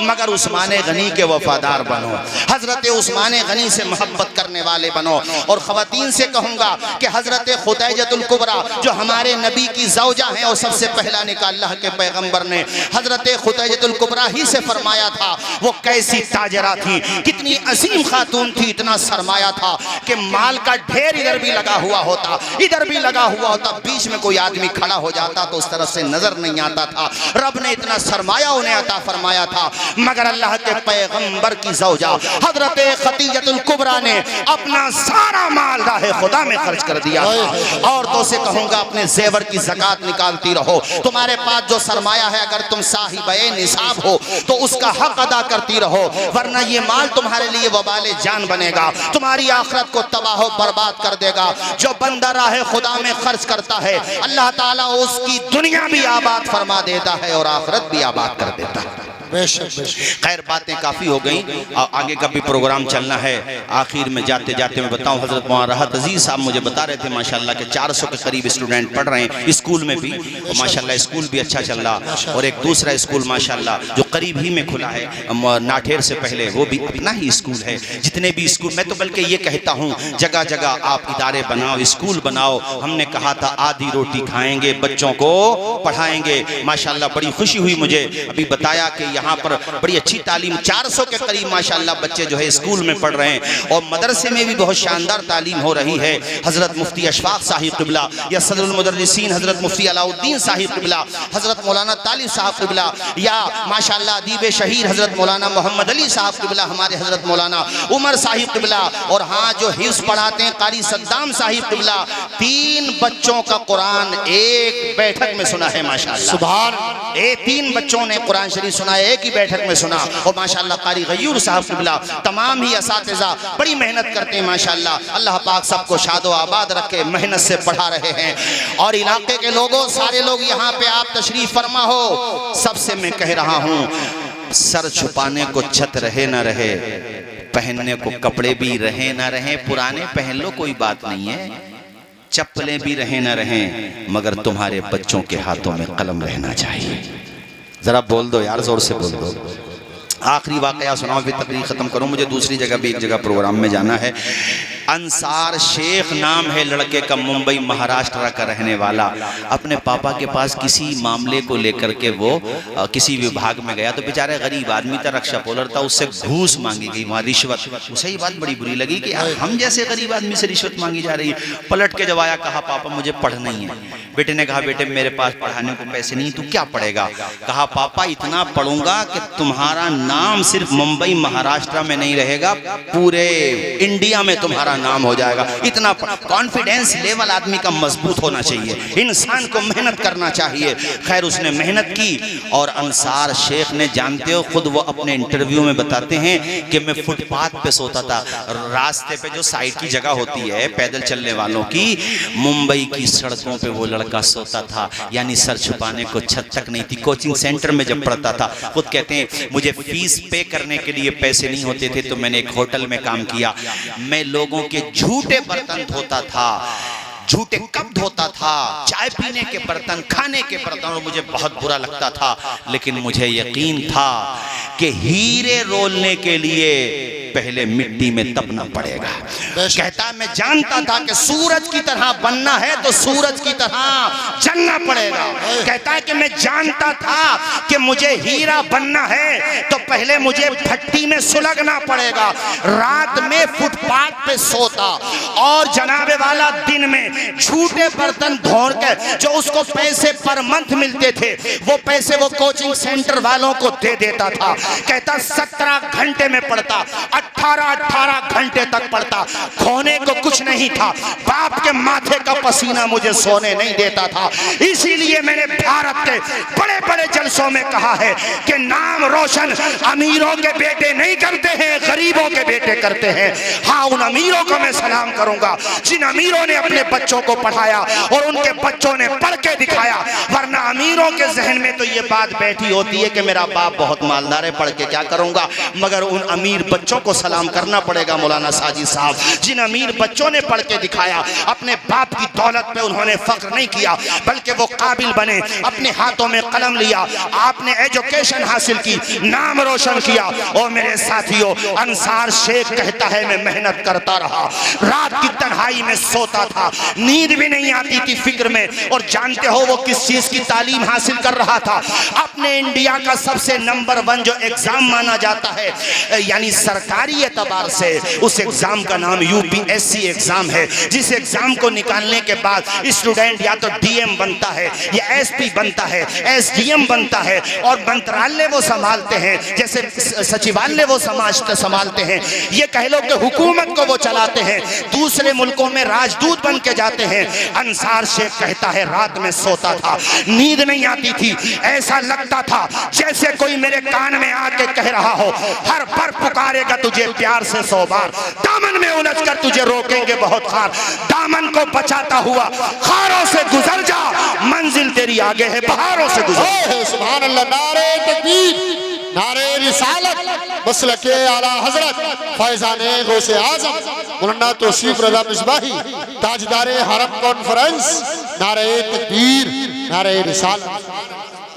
Speaker 1: मगर उस्माने गनी के वफादार बनो, हजरत उस्माने गनी से मोहब्बत करने वाले बनो। और खवातीन से कहूंगा कि हजरत खुदैजतुल कुबरा जो हमारे नबी की ज़ौजा हैं और सबसे पहला निकाह अल्लाह के पैगंबर ने हजरत खुदैजतुल कुबरा ही से फरमाया था। वो कैसी ताजरा थी, कितनी असीम खातून थी, इतना सरमाया था कि माल का ढेर इधर भी लगा हुआ होता, इधर भी लगा हुआ होता, बीच में कोई आदमी खड़ा हो जाता तो उस तरफ से नजर नहीं आता था। रब ने इतना सरमाया उन्हें अता फरमाया था। मगर अल्लाह के पैगंबर की ज़ौजा हजरत खदीजतुल कुबरा ने अपना सारा माल राह खुदा में खर्च कर दिया। औरतों से कहूंगा अपने जेवर की ज़कात निकालती रहो। तुम्हारे पास जो सरमाया है अगर तुम साहिबे निसाब हो तो उसका हक अदा करती रहो, वरना ये माल तुम्हारे लिए वबाले जान बनेगा, तुम्हारी आखिरत को तबाह बर्बाद कर देगा। जो बंदा राह खुदा में खर्च करता है अल्लाह ताला उसकी दुनिया भी आबाद फरमा देता है और आखिरत भी आबाद कर देता है। खैर बातें काफ़ी हो गई, आगे का भी प्रोग्राम चलना है। आखिर में जाते जाते मैं बताऊं, हजरत मौलाना राहत अजीज साहब मुझे बता रहे थे माशाल्लाह के 400 के करीब स्टूडेंट पढ़ रहे हैं स्कूल में भी, और माशाल्लाह स्कूल भी अच्छा चल रहा। और एक दूसरा स्कूल माशाल्लाह जो करीब ही में खुला है नाठेर से पहले, वो भी अपना ही स्कूल है। जितने भी स्कूल, मैं तो बल्कि ये कहता हूँ जगह जगह आप इदारे बनाओ, स्कूल बनाओ। हमने कहा था आधी रोटी खाएंगे, बच्चों को पढ़ाएंगे। माशाल्लाह बड़ी खुशी हुई मुझे अभी बताया कि यहाँ पर बड़ी अच्छी तालीम 400 के करीब माशाल्लाह बच्चे जो है स्कूल में पढ़ रहे हैं और मदरसे में भी बहुत शानदार तालीम हो रही है। हजरत मुफ्ती अशफाक साहिब क़िबला या सदरुल मुदर्रिसीन हजरत मुफ्ती अलाउद्दीन साहिब क़िबला, हजरत मौलाना तालिब साहब क़िबला, या माशाल्लाह अदीब शहीर हजरत मौलाना मोहम्मद अली साहब क़िबला, हमारे हजरत मौलाना उमर साहिब क़िबला, और हाँ जो हिफ्ज़ पढ़ाते हैं कारी सद्दाम साहिब क़िबला। 3 बच्चों का कुरान एक बैठक में सुना है माशाल्लाह, सुभान। 3 बच्चों ने कुरान शरीफ सुना है, एक ही बैठक में सुना। और माशाल्लाह कारी गयूर साहब क़िबला, तमाम ही असातिज़ा बड़ी मेहनत करते हैं माशाल्लाह। अल्लाह पाक सबको शादो आबाद रखे, मेहनत से पढ़ा रहे हैं। और इलाके के लोगों, सारे लोग यहाँ पे आप तशरीफ फरमा हो। सबसे मैं कह रहा हूँ, सर छुपाने को छत रहे ना रहे, पहनने को कपड़े भी रहे ना रहे, पुराने पहन लो कोई बात नहीं है, चप्पलें भी रहे ना रहे, मगर तुम्हारे बच्चों के हाथों में कलम रहना चाहिए। जरा बोल दो यार, जोर से बोल दो। आखिरी वाकया सुनाओ फिर तकरीर ख़त्म करूँ, मुझे दूसरी जगह भी एक जगह प्रोग्राम में जाना है। अंसार शेख नाम है लड़के का, मुंबई महाराष्ट्र का रहने वाला। अपने पापा के पास किसी मामले को लेकर के वो किसी विभाग में गया तो बेचारे गरीब आदमी था, रक्षा पोलर था, उससे घूस मांगी गई वहाँ, रिश्वत। उसे ये बात बड़ी बुरी लगी कि यार हम जैसे गरीब आदमी से रिश्वत मांगी जा रही है। पलट के जब आया कहा पापा मुझे पढ़ना ही है, बेटे ने कहा बेटे मेरे पास पढ़ाने को पैसे नहीं, तू क्या पढ़ेगा? कहा पापा इतना पढ़ूंगा कि तुम्हारा नाम सिर्फ मुंबई महाराष्ट्र में नहीं रहेगा, पूरे इंडिया में तुम्हारा नाम हो जाएगा। इतना कॉन्फिडेंस लेवल आदमी का मजबूत होना चाहिए, इंसान को मेहनत करना चाहिए। खैर उसने मेहनत की और अंसार शेख ने, जानते हो खुद वो अपने इंटरव्यू में बताते हैं कि मैं फुटपाथ पे सोता था, रास्ते पे जो साइड की जगह होती है पैदल चलने वालों की, मुंबई की सड़कों पे वो लड़का सोता था, यानी सर छुपाने को छत तक नहीं थी। कोचिंग सेंटर में जब पढ़ता था, खुद कहते हैं मुझे फीस पे करने के लिए पैसे नहीं होते थे तो मैंने एक होटल में काम किया, मैं लोगों के झूठे बर्तन धोता था, झूठे कप धोता था, चाय पीने के बर्तन, खाने के बर्तन, और मुझे बहुत बुरा लगता था, लेकिन मुझे यकीन था कि हीरे रोलने के लिए पहले मिट्टी में तपना पड़ेगा। कहता मैं जानता था कि सूरज की तरह बनना है तो सूरज की तरह जलना पड़ेगा। कहता है कि मैं जानता था कि मुझे हीरा बनना है तो पहले मुझे भट्टी में सुलगना पड़ेगा। रात में फुटपाथ पे सोता और जनाबे वाला दिन में झूठे बर्तन धो के जो उसको पैसे पर मंथ मिलते थे वो पैसे वो कोचिंग सेंटर वालों को दे देता था। कहता 17 घंटे में पढ़ता, 18 घंटे तक पढ़ता, खोने को कुछ नहीं था, बाप के माथे का पसीना मुझे सोने नहीं देता था। इसीलिए मैंने भारत के बड़े बड़े जलसों में कहा है कि नाम रोशन अमीरों के बेटे नहीं करते हैं, गरीबों के बेटे करते हैं। हाँ, उन अमीरों को मैं सलाम करूंगा जिन अमीरों ने अपने बच्चों को पढ़ाया और उनके बच्चों ने पढ़ के दिखाया, वरना अमीरों के जहन में तो ये बात बैठी होती है कि मेरा बाप बहुत मालदार है, पढ़ के क्या करूंगा। मगर उन अमीर बच्चों को सलाम करना पड़ेगा मौलाना साजिद साहब, जिन अमीर बच्चों ने पढ़ के दिखाया, अपने बाप की दौलत पे उन्होंने फख्र नहीं किया बल्कि वो काबिल बने, अपने हाथों में कलम लिया, आपने एजुकेशन हासिल की, नाम रोशन किया। और मेरे साथियों, अंसार शेख कहता है मैं मेहनत करता रहा, रात की तन्हाई में सोता था, नींद भी नहीं आती थी फिक्र में। और जानते हो वो किस चीज की तालीम हासिल कर रहा था? अपने इंडिया का सबसे नंबर 1 जो एग्जाम माना जाता है, यानी सरकारी एतबार से, उस एग्जाम का नाम यूपीएससी एग्जाम है, जिस एग्जाम को निकालने के बाद स्टूडेंट या तो डीएम बनता है या एसपी बनता है, एसडीएम बनता है, और मंत्रालय वो संभालते हैं, जैसे सचिवालय वो संभालते हैं, ये कह लो कि हुकूमत को वो चलाते हैं, दूसरे मुल्कों में राजदूत बन के जाते हैं। अंसार शेख कहता है रात में सोता था, नींद नहीं आती थी, ऐसा लगता था जैसे कोई मेरे कान में आके कह रहा हो हर पर पुकारेगा तुझे प्यार से 100 बार, दामन में उलझ कर तुझे रोकेंगे बहुत खार, दामन को बचाता हुआ खारों से गुजर जा, मंजिल तेरी आगे है बहारों से गुजर।
Speaker 2: सुभान अल्लाह, नारे तकबीर, नारे रिसालत, मसलके आला हजरत फैजाने गौसे आजम मौलाना तौसीफ रजा मिसबाही, ताजदारे हरम कॉन्फ्रेंस, नारे तकबीर, नारे रिसालत,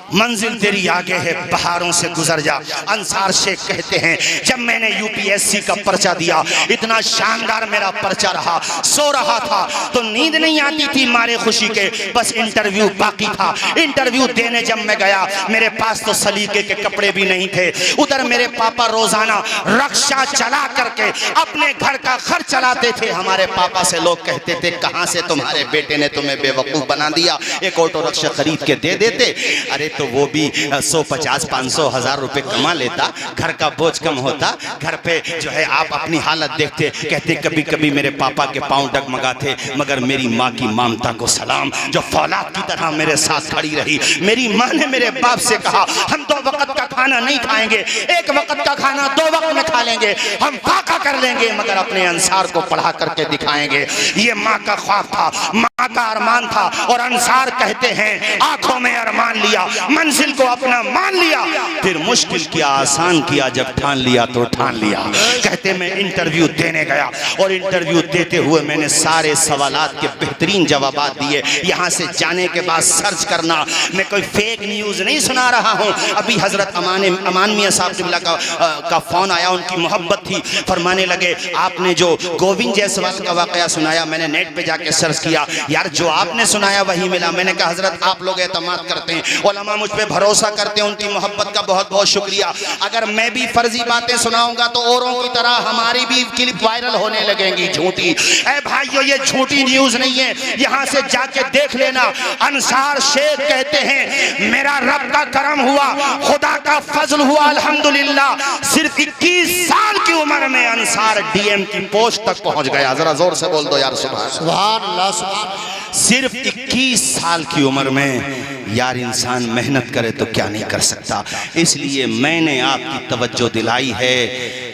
Speaker 1: मंजिल तेरी आगे है बहारों से गुजर जा। अंसार शेख कहते हैं जब मैंने यूपीएससी का पर्चा दिया, इतना शानदार मेरा पर्चा रहा, सो रहा था तो नींद नहीं आती थी मारे खुशी के, बस इंटरव्यू बाकी था। इंटरव्यू देने जब मैं गया, मेरे पास तो सलीके के कपड़े भी नहीं थे, उधर मेरे पापा रोजाना रक्षा चला करके अपने घर का खर्च चलाते थे। हमारे पापा से लोग कहते थे कहां से तुम्हारे बेटे ने तुम्हें बेवकूफ बना दिया, एक ऑटो रिक्शा खरीद के दे देते। अरे तो वो भी 100, 50, 500, 1000 रुपए कमा लेता, घर का बोझ कम होता, घर पे जो है आप अपनी हालत देखते। कहते कभी कभी मेरे पापा के पांव डगमगाते, मगर मेरी माँ की ममता को सलाम, जो फौलाद की तरह मेरे साथ खड़ी रही। मेरी माँ ने मेरे बाप से कहा हम 2 वक्त का खाना नहीं खाएंगे, 1 वक्त का खाना 2 वक्त में खा लेंगे, हम फाका कर लेंगे, मगर अपने अंसार को पढ़ा करके दिखाएंगे। ये माँ का ख्वाब था, माँ का अरमान था। और अंसार कहते हैं आंखों में अरमान लिया, मंजिल को अपना मान लिया, फिर मुश्किल किया आसान किया, जब ठान लिया तो ठान लिया। कहते मैं इंटरव्यू देने गया और इंटरव्यू देते हुए मैंने सारे सवालात के बेहतरीन जवाब दिए। यहाँ से जाने के बाद सर्च करना, मैं कोई फेक न्यूज़ नहीं सुना रहा हूँ। अभी हजरत अमान मियाँ साहब का फोन आया, उनकी मोहब्बत थी, फरमाने लगे आपने जो गोविंद जायसवाल का वाकया सुनाया, मैंने नेट पे जाके सर्च किया, यार जो आपने सुनाया वही मिला। मैंने कहा हजरत आप लोग एतमाद करते हैं, उलमा मुझ पे भरोसा करते हैं, उनकी मोहब्बत का बहुत बहुत शुक्रिया। अगर मैं भी फर्जी बातें सुनाऊंगा तो औरों की तरह हमारी भी क्लिप वायरल होने लगेंगी झूठी। ऐ भाइयों, ये झूठी न्यूज नहीं है, यहाँ से जाके देख लेना। अंसार शेख कहते हैं मेरा रब का करम हुआ, खुदा का फजल हुआ, अल्हम्दुलिल्लाह। सिर्फ 21 साल की उम्र में अंसार डीएम की पोस्ट तक पहुंच गया। जरा जोर से बोल दो यार
Speaker 2: सुभान अल्लाह, सुभान।
Speaker 1: सिर्फ 21 साल की उम्र में यार इंसान मेहनत करे तो क्या नहीं कर सकता। इसलिए मैंने आपकी तवज्जो दिलाई है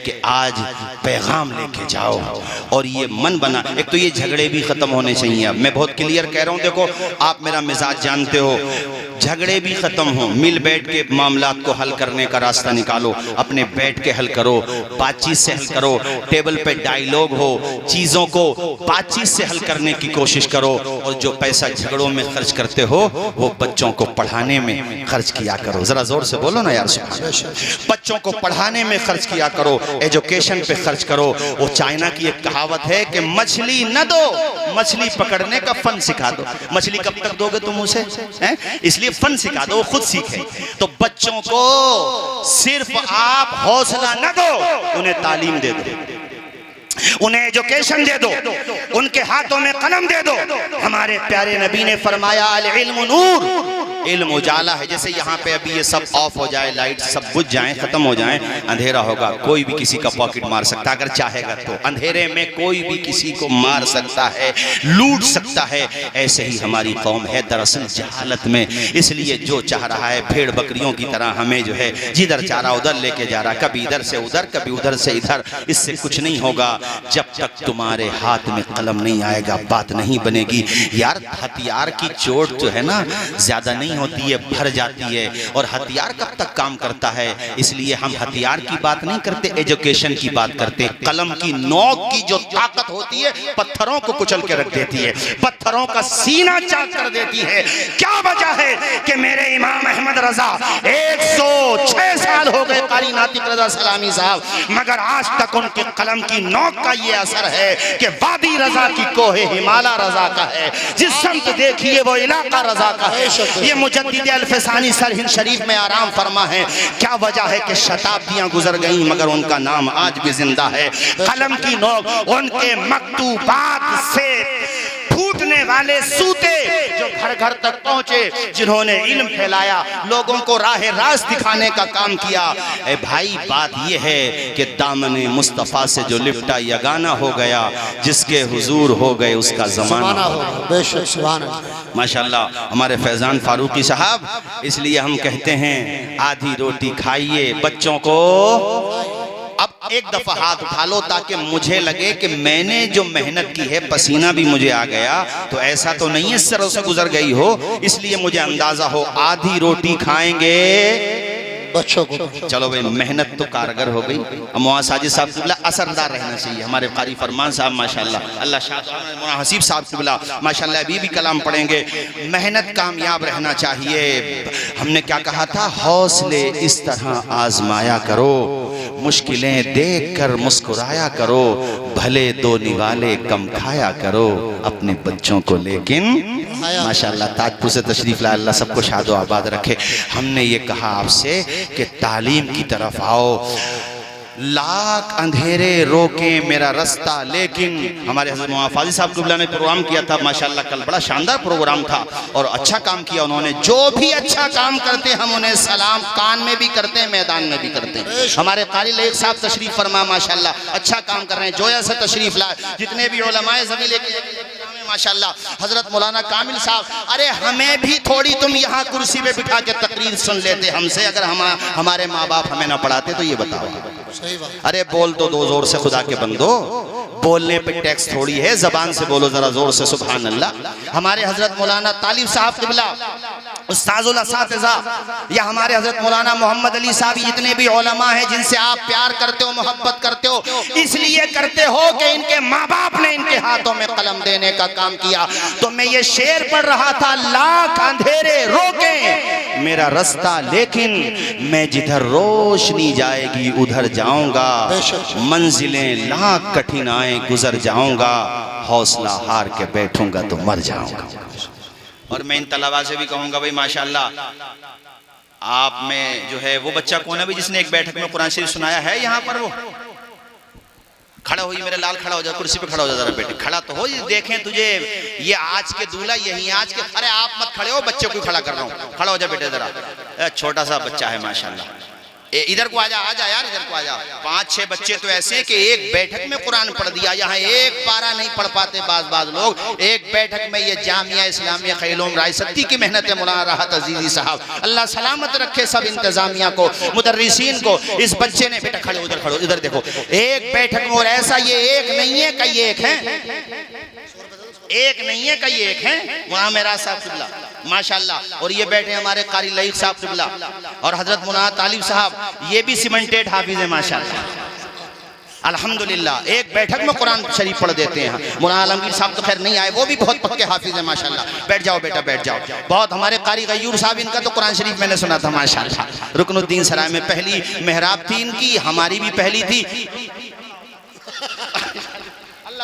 Speaker 1: कि आज पैगाम लेके जाओ और ये मन बना। एक तो ये झगड़े भी खत्म होने चाहिए। अब मैं बहुत क्लियर कह रहा हूँ, देखो आप मेरा मिजाज जानते हो, झगड़े भी खत्म हो, मिल बैठ के मामलात को हल करने का रास्ता निकालो, अपने बैठ के हल करो, बातचीत से हल करो, टेबल पे डायलॉग हो, चीज़ों को बातचीत से हल करने की कोशिश करो। और जो पैसा झगड़ों में खर्च करते हो वो बच्चों को पढ़ाने में खर्च किया करो। जरा जोर से बोलो ना यार, बच्चों को पढ़ाने में खर्च किया करो, एजुकेशन पे खर्च करो। वो चाइना की एक कहावत है कि मछली न दो, मछली पकड़ने का फन सिखा दो। मछली कब तक दोगे तुम उसे, हैं? इसलिए फन सिखा दो, वो खुद सीखे। तो बच्चों को सिर्फ आप हौसला न दो, उन्हें तालीम दे दो, उन्हें एजुकेशन दे दो, उनके हाथों में कलम दे दो। हमारे प्यारे नबी ने फरमाया अल इल्मु नूर, इल्म उजाला है। जैसे यहाँ पे अभी ये सब ऑफ हो जाए, लाइट सब बुझ जाए, खत्म हो जाए, अंधेरा होगा, कोई भी किसी का पॉकेट मार सकता है अगर चाहेगा तो। अंधेरे में कोई भी किसी को मार सकता है, लूट सकता है। ऐसे ही हमारी कौम है दरअसल जहालत में। इसलिए जो चाह रहा है भेड़ बकरियों की तरह हमें जो है जिधर चारा उधर लेके जा रहा, कभी इधर से उधर, कभी उधर से इधर। इससे कुछ नहीं होगा। जब तक तुम्हारे हाथ में कलम नहीं आएगा बात नहीं बनेगी। यार हथियार की चोट जो है ना ज्यादा नहीं होती है, भर जाती है। और हथियार कब तक काम करता है? इसलिए हम हथियार की बात नहीं करते, एजुकेशन की बात करते। कलम की नोक की जो ताकत होती है पत्थरों को कुचल के रख देती है, पत्थरों का सीना चाक कर देती है। क्या वजह है कि मेरे इमाम अहमद रजा 106 साल हो गए कारी नातिक रजा सलामी साहब, मगर आज तक उनके कलम की नोक का ये असर है कि वादी रजा की कोहे हिमालय रजा का है, जिस समत देखिए वो इलाका रजा का है। ये मुजद्दिद अल-फसानी सरहिंद शरीफ में आराम फरमा है। क्या वजह है कि शताब्दियां गुजर गई मगर उनका नाम आज भी जिंदा है। कलम की नोक उनके मकतूबात से फूटने वाले सूते जो घर घर तक पहुंचे, जिन्होंने इल्म फैलाया, लोगों को राह रास्त दिखाने का काम किया। ए भाई बात यह है कि दामने मुस्तफ़ा से जो लिपटा यगाना हो गया, जिसके हुजूर हो गए उसका ज़माना हो गया।
Speaker 2: बेशक सुभान अल्लाह,
Speaker 1: माशाल्लाह हमारे फैजान फारूकी साहब। इसलिए हम कहते हैं आधी रोटी खाइए, बच्चों को अब एक दफा हाथ उठा लो ताकि मुझे लगे कि मैंने जो मेहनत की है पसीना भी मुझे आ गया। तो ऐसा तो नहीं है सरों से गुजर गई हो, इसलिए मुझे अंदाजा हो आधी रोटी खाएंगे
Speaker 2: बच्चों को।
Speaker 1: चलो भाई मेहनत तो कारगर हो गई। मुआज़ साजिद साहब किबला असरदार रहना चाहिए। हमारे कारी फरमान साहब माशाल्लाह, अल्लाह शाह मौलाना हसीब साहब किबला माशाल्लाह अभी भी कलाम पढ़ेंगे। मेहनत कामयाब रहना चाहिए। हमने क्या कहा था? हौसले इस तरह आजमाया करो, मुश्किलें देख कर मुस्कुराया करो, भले दो निवाले कम खाया करो अपने बच्चों को लेकिन माशाल्लाह ताजपुर से तशरीफ लाए, अल्लाह सबको शादो आबाद रखे। हमने ये कहा आपसे कि तालीम की तरफ आओ, लाख अंधेरे रोके मेरा रास्ता लेकिन। हमारे हज़रत मौलाना फाजिल साहब क़िबला ने प्रोग्राम किया था माशाल्लाह, कल बड़ा शानदार प्रोग्राम था और अच्छा काम किया उन्होंने। जो भी अच्छा काम करते हम उन्हें सलाम कान में भी करते हैं, मैदान में भी करते हैं। हमारे कारी लेक साहब तशरीफ फरमा माशाल्लाह अच्छा काम कर रहे हैं, जोया से तशरीफ लाए, जितने भी उलमाए ज़मीन लेके माशाल्लाह, हजरत मौलाना कामिल साहब। अरे हमें भी थोड़ी तुम यहाँ कुर्सी पे बिठा के तकरीर सुन लेते हमसे, अगर हमारे माँ बाप हमें ना पढ़ाते तो। ये बताओ, अरे बोल तो दो जोर से खुदा के बंदो, बोलने पे टैक्स थोड़ी है, जबान से बोलो जरा जोर से सुभान अल्लाह। हमारे हजरत मौलाना तालिब साहब क़िबला उस्ताजुल असातिज़ा या हमारे हजरत मौलाना मोहम्मद अली साहब, जितने भी उलमा हैं जिनसे आप प्यार करते हो, मोहब्बत करते हो, इसलिए करते हो कि इनके माँ बाप ने इनके हाथों में कलम देने का काम किया। तो मैं ये शेर पढ़ रहा था, लाख अंधेरे रोके मेरा रास्ता लेकिन, मैं जिधर रोशनी जाएगी उधर जाऊंगा, मंजिलें लाख कठिनाई गुजर जाऊंगा, हौसला हार के बैठूंगा तो मर जाऊंगा। और मैं इन तलबा से भी कहूंगा भाई माशाल्लाह आप में जो है वो बच्चा कौन है भाई जिसने एक बैठक में कुरान शरीफ सुनाया है यहाँ पर? वो खड़ा हो, मेरे लाल खड़ा हो जा, कुर्सी पे खड़ा हो जा जरा बेटे, खड़ा तो हो, देखें तुझे ये आज के दूल्हा यही आज के। अरे आप मत खड़े हो, बच्चे को खड़ा कर रहा हूँ, खड़ा हो जा बेटे जरा, छोटा सा बच्चा है माशाल्लाह। इधर को आजा, आजा यार इधर को आजा। 5-6 बच्चे तो ऐसे हैं कि एक बैठक में कुरान पढ़ दिया। यहाँ एक पारा नहीं पढ़ पाते बाज लोग। एक बैठक में ये जामिया इस्लामिया खैलोम रायसती की मेहनत है। मौलाना राहत अजीजी साहब अल्लाह सलामत रखे सब इंतजामिया को, मुदर्रिसीन को। इस बच्चे ने, बेटा खड़े उधर खड़ो, इधर देखो, एक बैठक में, और ऐसा ये एक नहीं है, कई एक है, एक नहीं है कई एक है। वहाँ मेरा साहब किबला माशाल्लाह, और ये बैठे हमारे कारी लईक साहब किबला, और हजरत मुन्ना तालिब साहब, ये भी सीमेंटेड हाफिज है माशाल्लाह अल्हम्दुलिल्लाह। एक बैठक में कुरान शरीफ पढ़ देते हैं। मुन्ना आलमगीर साहब तो खैर नहीं आए, वो भी बहुत पक्के हाफिज है माशाल्लाह। बैठ जाओ बेटा, बैठ जाओ। बहुत हमारे कारी गयूर साहब, इनका तो कुरान शरीफ मैंने सुना था माशाल्लाह। रुकनुद्दीन सराय में पहली मेहराब थी इनकी, हमारी भी पहली थी।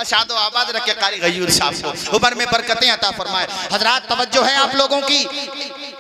Speaker 1: शादो आबाद रखे कारी गयूर साहब को, उम्र में बरकतें अता फरमाए। हजरात तवज्जो है आप लोगों की,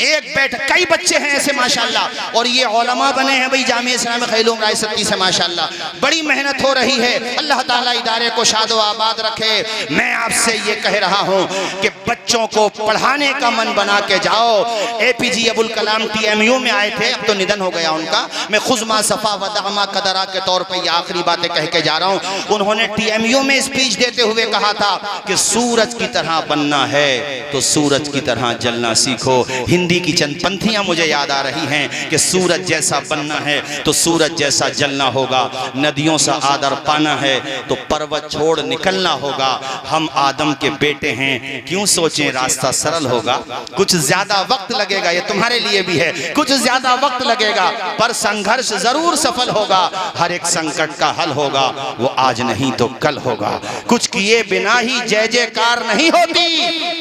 Speaker 1: एक बैठक, कई बच्चे हैं ऐसे माशाल्लाह, और ये उलमा बने हैं भाई जामिया इस्लामिया खैलोम रायसती से माशाल्लाह। बड़ी मेहनत हो रही है, अल्लाह ताला इदारे को शादो आबाद रखे। मैं आपसे ये कह रहा हूँ कि बच्चों को पढ़ाने का मन बना के जाओ। APJ अबुल कलाम TMU में आए थे, अब तो निधन हो गया उनका। मैं खुजमा सफा वदामा कदरा के तौर पर ये आखिरी बातें कह के जा रहा हूँ। उन्होंने TMU में स्पीच देते हुए कहा था कि सूरज की तरह बनना है तो सूरज की तरह जलना सीखो। हिंदी की चंद पंक्तियां मुझे याद आ रही हैं कि सूरज जैसा बनना है तो सूरज जैसा जलना होगा। नदियों सा आदर पाना है तो पर्वत छोड़ निकलना होगा। हम आदम के बेटे हैं, क्यों सोचें रास्ता सरल होगा। कुछ ज्यादा वक्त लगेगा, ये तुम्हारे लिए भी है, कुछ ज्यादा वक्त लगेगा, पर संघर्ष जरूर सफल होगा। हर एक संकट का हल होगा, वो आज नहीं तो कल होगा। कुछ किए बिना ही जय जयकार नहीं होती,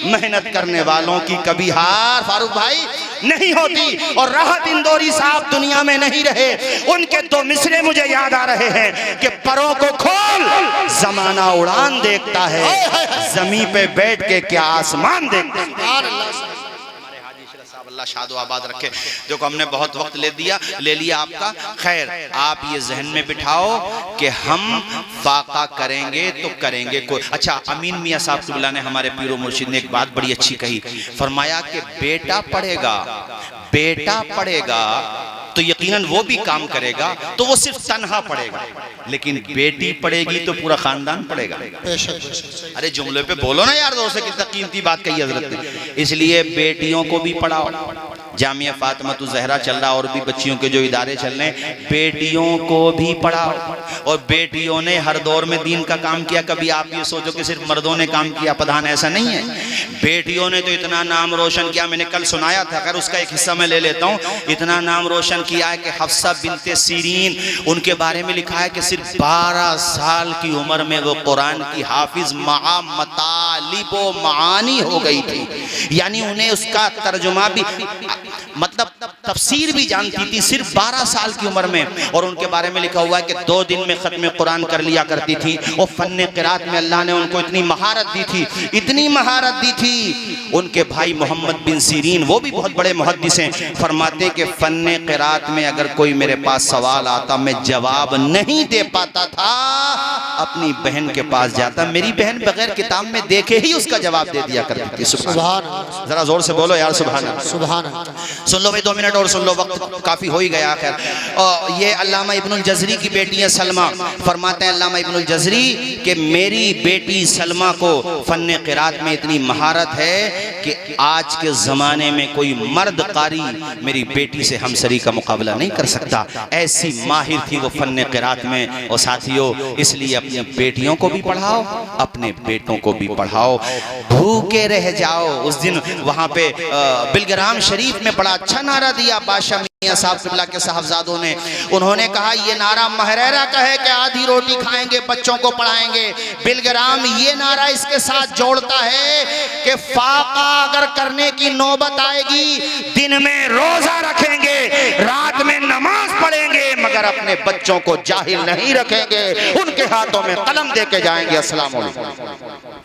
Speaker 1: मेहनत करने वालों की कभी हार फारूक भाई नहीं होती। और राहत इंदौरी साहब दुनिया में नहीं रहे, उनके 2 मिसरे मुझे याद आ रहे हैं कि परों को खोल, जमाना उड़ान देखता है, जमीन पे बैठ के क्या आसमान देखता है। अल्लाह शादो आबाद रखे। देखो हमने बहुत वक्त ले लिया आपका। खैर आप ये जहन में बिठाओ कि हम फाका करेंगे तो करेंगे कोई। अच्छा, अमीन मियाँ साहब किबला ने, हमारे पीरो मुर्शिद ने एक बात बड़ी अच्छी कही। फरमाया कि बेटा पढ़ेगा तो यकीनन वो भी काम करेगा, तो वो सिर्फ तन्हा पढ़ेगा, लेकिन बेटी पढ़ेगी तो पूरा खानदान पढ़ेगा। अरे जुमले पे बोलो ना यार, दोस्त कितना कीमती बात कही हजरत ने। इसलिए बेटियों को भी पढ़ाओ। जामिया फातिमा ज़हरा चल रहा, और भी बच्चियों के जो इदारे चल रहे हैं, बेटियों को भी पढ़ाओ। और बेटियों ने हर दौर में दीन का काम किया। कभी आप ये सोचो कि सिर्फ मर्दों ने काम किया, प्रधान, ऐसा नहीं है। बेटियों ने तो इतना नाम रोशन किया, मैंने कल सुनाया था, अगर उसका एक हिस्सा मैं ले लेता हूँ। इतना नाम रोशन किया है कि हफ्सा बिनते सीरीन, उनके बारे में लिखा है कि सिर्फ 12 साल की उम्र में वो कुरान की हाफिज मतालिब व मानी हो गई थी। यानी उन्हें उसका तर्जुमा भी, मतलब तफसीर भी जानती थी, सिर्फ 12 साल की उम्र में। और उनके बारे में लिखा हुआ है कि 2 दिन में खत्म कुरान कर लिया करती थी। और फन्ने क़िरात में अल्लाह ने उनको इतनी महारत दी थी, इतनी महारत दी थी। उनके भाई मोहम्मद बिन सीरीन, वो भी बहुत बड़े मुहद्दिस हैं, फरमाते कि फन्ने क़िरात में अगर कोई मेरे पास सवाल आता, मैं जवाब नहीं दे पाता था, अपनी बहन के पास जाता, मेरी बहन बगैर किताब में देखे ही उसका जवाब दे दिया करती थी। सुभान, जरा जोर से बोलो यार सुभान। सुभान। सुन लो भाई 2 मिनट और सुन लो, वक्त काफी हो ही गया। खैर, और ये अल्लामा इब्नुल जज़री की बेटी है सलमा। फरमाते हैं अल्लामा इब्नुल जज़री कि मेरी बेटी सलमा को फन्ने क़िरात में इतनी महारत है कि आज के ज़माने में कोई मर्द कारी मेरी बेटी से हमसरी का मुकाबला नहीं कर सकता। ऐसी माहिर थी वो फन्ने क़िरात में। और साथियों, इसलिए अपनी बेटियों को भी पढ़ाओ, अपने बेटों को भी पढ़ाओ। भूखे रह जाओ। उस दिन वहाँ पे बिलग्राम शरीफ में बड़ा अच्छा नारा दिया बादशाह मियां साहब किबला के साहबजादों ने। उन्होंने कहा ये नारा महरेरा का है कि आधी रोटी खाएंगे, बच्चों को पढ़ाएंगे। बिलग्राम ये नारा इसके साथ जोड़ता है कि फाका अगर करने की नौबत आएगी, दिन में रोजा रखेंगे, रात में नमाज पढ़ेंगे, मगर अपने बच्चों को जाहिल नहीं रखेंगे, उनके हाथों में कलम दे के जाएंगे। अस्सलाम वालेकुम।